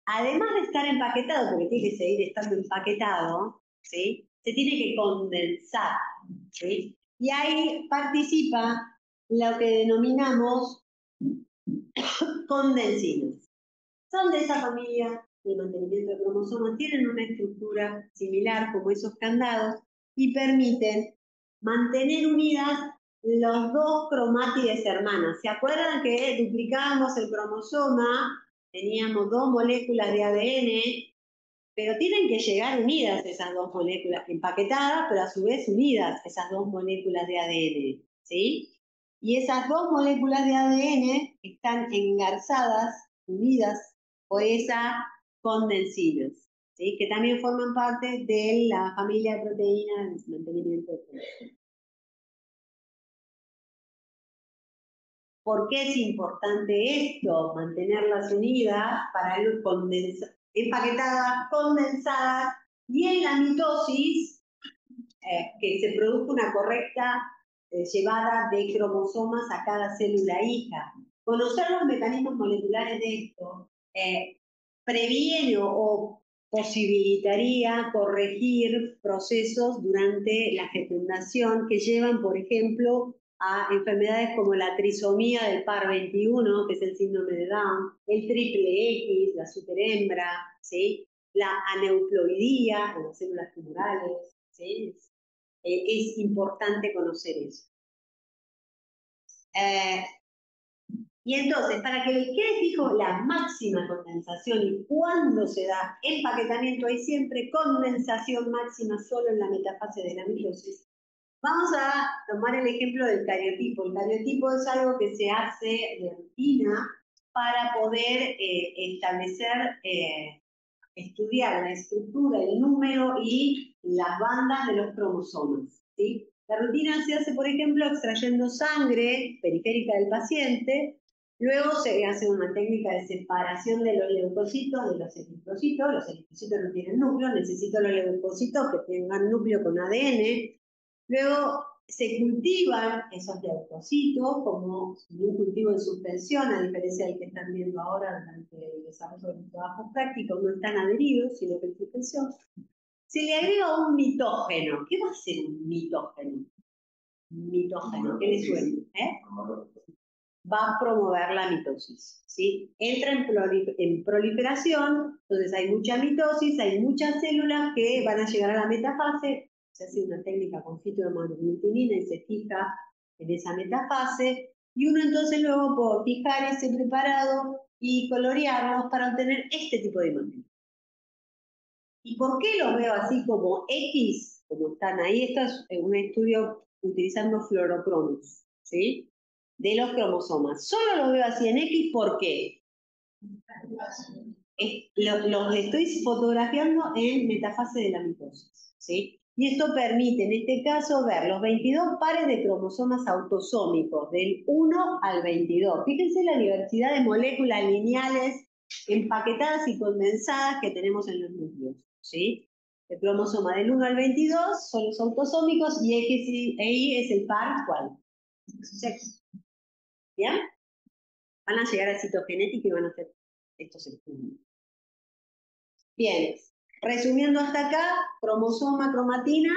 además de estar empaquetado, porque tiene que seguir estando empaquetado, ¿sí? Se tiene que condensar, ¿sí? Y ahí participa lo que denominamos condensinas. Son de esa familia de mantenimiento de cromosomas, tienen una estructura similar como esos candados y permiten mantener unidas los dos cromátides hermanas. ¿Se acuerdan que duplicábamos el cromosoma? Teníamos 2 moléculas de ADN, pero tienen que llegar unidas esas 2 moléculas, empaquetadas, pero a su vez unidas esas 2 moléculas de ADN, ¿sí? Y esas 2 moléculas de ADN están engarzadas, unidas por esas condensinas, ¿sí? Que también forman parte de la familia de proteínas de mantenimiento de cromosomas. ¿Por qué es importante esto? Mantenerlas unidas para empaquetadas, condensadas, y en la mitosis, que se produzca una correcta llevada de cromosomas a cada célula hija. Conocer los mecanismos moleculares de esto previene o posibilitaría corregir procesos durante la fecundación que llevan, por ejemplo, a enfermedades como la trisomía del par 21, que es el síndrome de Down, el triple X, la superhembra, ¿sí? La aneuploidía en las células tumorales, ¿sí? Es importante conocer eso. Y entonces, para que les quede fijo la máxima condensación y cuándo se da empaquetamiento, hay siempre condensación máxima solo en la metafase de la mitosis. Vamos a tomar el ejemplo del cariotipo. El cariotipo es algo que se hace de rutina para poder establecer, estudiar la estructura, el número y las bandas de los cromosomas, ¿sí? La rutina se hace, por ejemplo, extrayendo sangre periférica del paciente. Luego se hace una técnica de separación de los leucocitos de los eritrocitos. Los eritrocitos no tienen núcleo, necesito los leucocitos que tengan núcleo con ADN. Luego se cultivan esos leucocitos como un cultivo en suspensión, a diferencia del que están viendo ahora durante el desarrollo de los trabajos prácticos, no están adheridos, sino que en suspensión. Se le agrega un mitógeno. ¿Qué va a ser un mitógeno? Mitógeno, ¿qué le suena? Va a promover la mitosis, ¿sí? Entra en proliferación, entonces hay mucha mitosis, hay muchas células que van a llegar a la metafase. Se hace una técnica con fitohemaglutinina y se fija en esa metafase, y uno entonces luego puede fijar ese preparado y colorearlos para obtener este tipo de imagen. ¿Y por qué los veo así como X, como están ahí? Esto es un estudio utilizando fluorocromos, ¿sí? De los cromosomas. Solo los veo así en X, ¿por qué? Los estoy fotografiando en metafase de la mitosis, ¿sí? Y esto permite, en este caso, ver los 22 pares de cromosomas autosómicos, del 1 al 22. Fíjense la diversidad de moléculas lineales empaquetadas y condensadas que tenemos en los núcleos, ¿sí? El cromosoma del 1 al 22 son los autosómicos y X y Y es el par, ¿cuál? Sexo. ¿Bien? Van a llegar a citogenética y van a hacer estos estudios. Bien, resumiendo hasta acá, cromosoma, cromatina,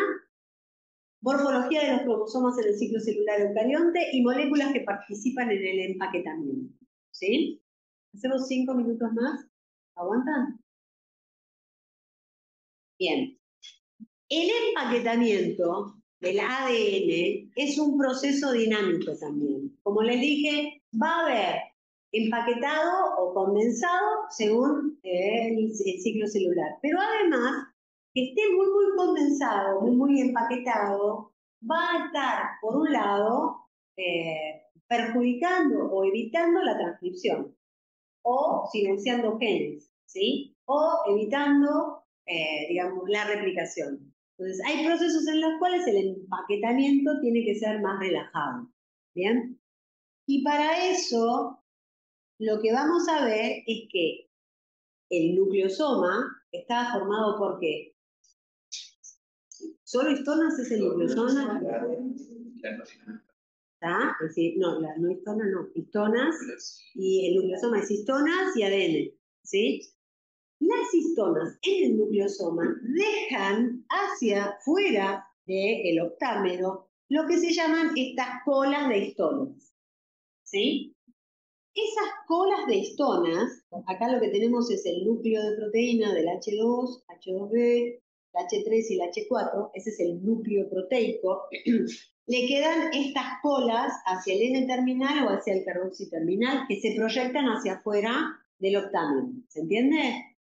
morfología de los cromosomas en el ciclo celular eucarionte y moléculas que participan en el empaquetamiento. ¿Sí? ¿Hacemos 5 minutos más? ¿Aguantan? Bien. El empaquetamiento del ADN es un proceso dinámico también. Como les dije, va a haber empaquetado o condensado según el ciclo celular. Pero además, que esté muy, muy condensado, muy, muy empaquetado, va a estar, por un lado, perjudicando o evitando la transcripción o silenciando genes, ¿sí? O evitando, digamos, la replicación. Entonces, hay procesos en los cuales el empaquetamiento tiene que ser más relajado, ¿bien? Y para eso, lo que vamos a ver es que el nucleosoma está formado por ¿qué? Solo histonas es el nucleosoma. La cocina. ¿Está? Es decir, no, la no histona no. Histonas y el nucleosoma es histonas y ADN. ¿Sí? Las histonas en el nucleosoma dejan hacia fuera del octámero lo que se llaman estas colas de histonas. ¿Sí? Esas colas de histonas, acá lo que tenemos es el núcleo de proteína del H2, H2B, el H3 y el H4, ese es el núcleo proteico. Le quedan estas colas hacia el N-terminal o hacia el carboxiterminal que se proyectan hacia afuera del octámero. ¿Se entiende?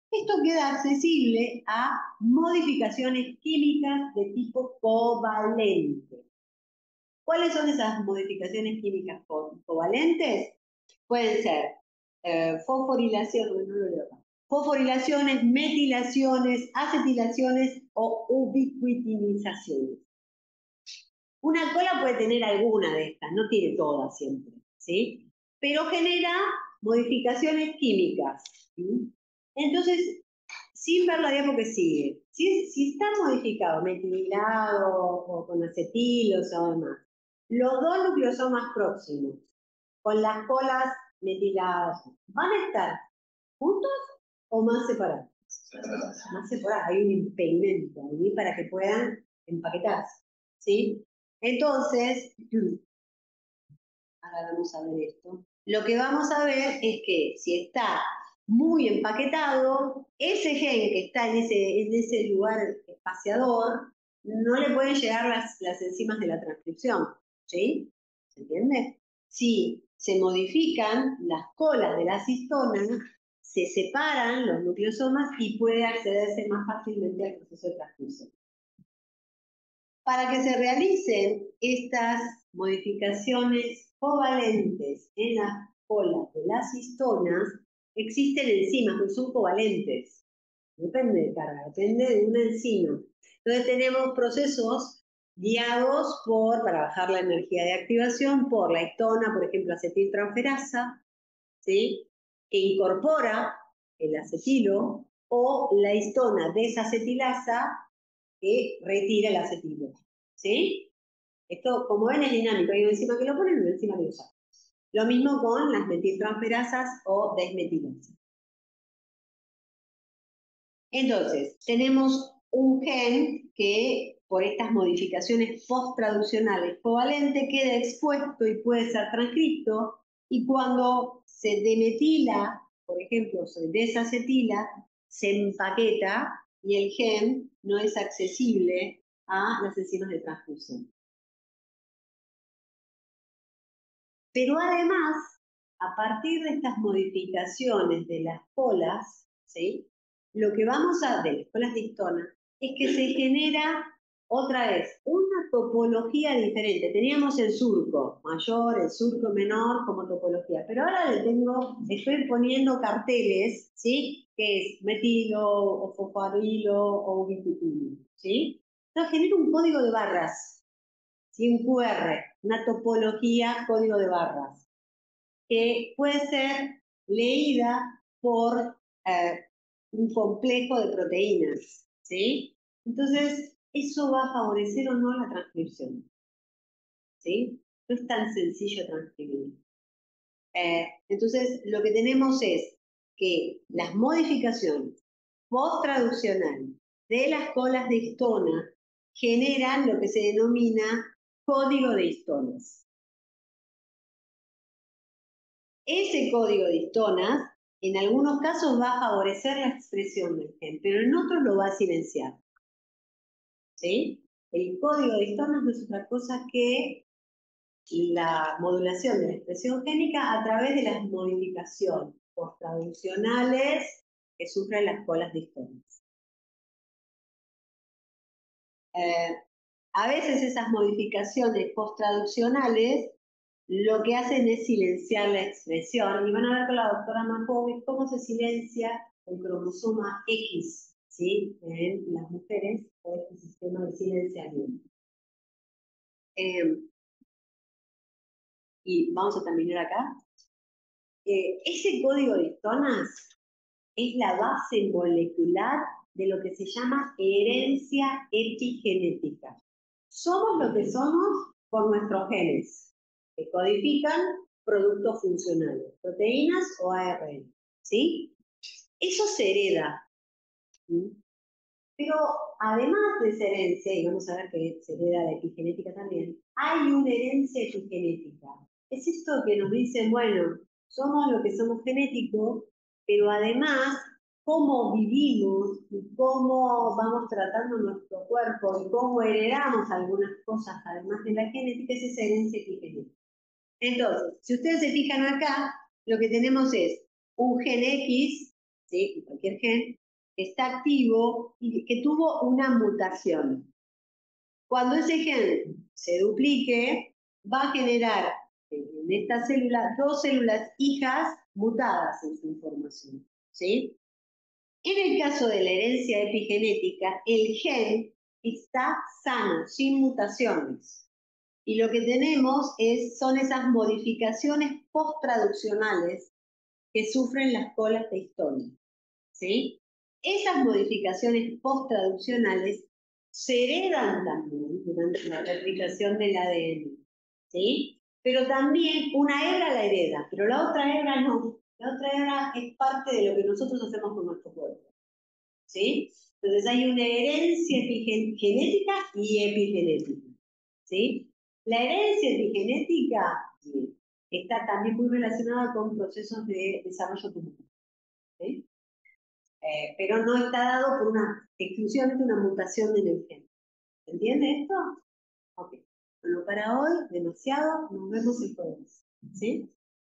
Esto queda accesible a modificaciones químicas de tipo covalente. ¿Cuáles son esas modificaciones químicas covalentes? Pueden ser fosforilaciones, no lo leo acá. Fosforilaciones, metilaciones, acetilaciones o ubiquitinizaciones. Una cola puede tener alguna de estas, no tiene todas siempre, ¿sí? Pero genera modificaciones químicas, ¿sí? Entonces, sin ver la diapo que sigue, si está modificado, metilado o con acetilos o demás, los dos nucleosomas próximos, con las colas metiladas, ¿van a estar juntos o más separados? Más separados, hay un impedimento ahí para que puedan empaquetarse, ¿sí? Entonces, ahora vamos a ver esto. Lo que vamos a ver es que si está muy empaquetado, ese gen que está en ese lugar espaciador, no le pueden llegar las enzimas de la transcripción, ¿sí? ¿Se entiende? Si se modifican las colas de las histonas, se separan los nucleosomas y puede accederse más fácilmente al proceso de transcripción. Para que se realicen estas modificaciones covalentes en las colas de las histonas, existen enzimas que son covalentes. Depende de carga, depende de una enzima. Entonces tenemos procesos guiados para bajar la energía de activación, por la histona, por ejemplo, acetiltransferasa, ¿sí? Que incorpora el acetilo, o la histona desacetilasa, que retira el acetilo, ¿sí? Esto, como ven, es dinámico. Hay una enzima que lo pone y una enzima que lo saca. Lo mismo con las metiltransferasas o desmetilasas. Entonces, tenemos un gen que, por estas modificaciones post-traduccionales covalentes, queda expuesto y puede ser transcrito, y cuando se demetila, por ejemplo, se desacetila, se empaqueta y el gen no es accesible a las enzimas de transcripción. Pero además, a partir de estas modificaciones de las colas, ¿sí? Lo que vamos a, de las colas de histona, es que se genera otra vez una topología diferente. Teníamos el surco mayor, el surco menor como topología, pero ahora estoy poniendo carteles, ¿sí? Que es metilo, o fosfarilo, o ubiquitino, ¿sí? Entonces genera un código de barras, ¿sí? Un QR, una topología código de barras, que puede ser leída por un complejo de proteínas, ¿sí? Entonces, eso va a favorecer o no la transcripción, ¿sí? No es tan sencillo transcribir. Entonces, lo que tenemos es que las modificaciones post-traduccionales de las colas de histona generan lo que se denomina código de histonas. Ese código de histonas, en algunos casos va a favorecer la expresión del gen, pero en otros lo va a silenciar, ¿sí? El código de histonas no es otra cosa que la modulación de la expresión génica a través de las modificaciones post-traduccionales que sufren las colas de histonas. A veces esas modificaciones post-traduccionales lo que hacen es silenciar la expresión, y van a ver con la doctora Markovic cómo se silencia el cromosoma X, ¿sí? En las mujeres, por este sistema de silenciamiento. Y vamos a terminar acá. Ese código de histonas es la base molecular de lo que se llama herencia epigenética. Somos lo que somos por nuestros genes, que codifican productos funcionales, proteínas o ARN, ¿sí? Eso se hereda. ¿Sí? Pero además de esa herencia, y vamos a ver que se hereda la epigenética también, hay una herencia epigenética. Es esto que nos dicen, bueno, somos lo que somos genéticos, pero además cómo vivimos y cómo vamos tratando nuestro cuerpo y cómo heredamos algunas cosas además de la genética, es esa herencia epigenética. Entonces, si ustedes se fijan acá, lo que tenemos es un gen X, ¿sí? Cualquier gen, que está activo y que tuvo una mutación. Cuando ese gen se duplique, va a generar en esta célula dos células hijas mutadas en su información, ¿sí? En el caso de la herencia epigenética, el gen está sano, sin mutaciones. Y lo que tenemos son esas modificaciones post-traduccionales que sufren las colas de histona, ¿sí? Esas modificaciones post-traduccionales se heredan también durante la replicación del ADN, ¿sí? Pero también una hebra la hereda, pero la otra hebra no. La otra hebra es parte de lo que nosotros hacemos con nuestro cuerpo, ¿sí? Entonces hay una herencia genética y epigenética, ¿sí? La herencia epigenética está también muy relacionada con procesos de desarrollo tumoral, ¿sí? Pero no está dado por exclusivamente una mutación en el gen. ¿Se entiende esto? Ok. Bueno, para hoy, demasiado, nos vemos el jueves, ¿sí?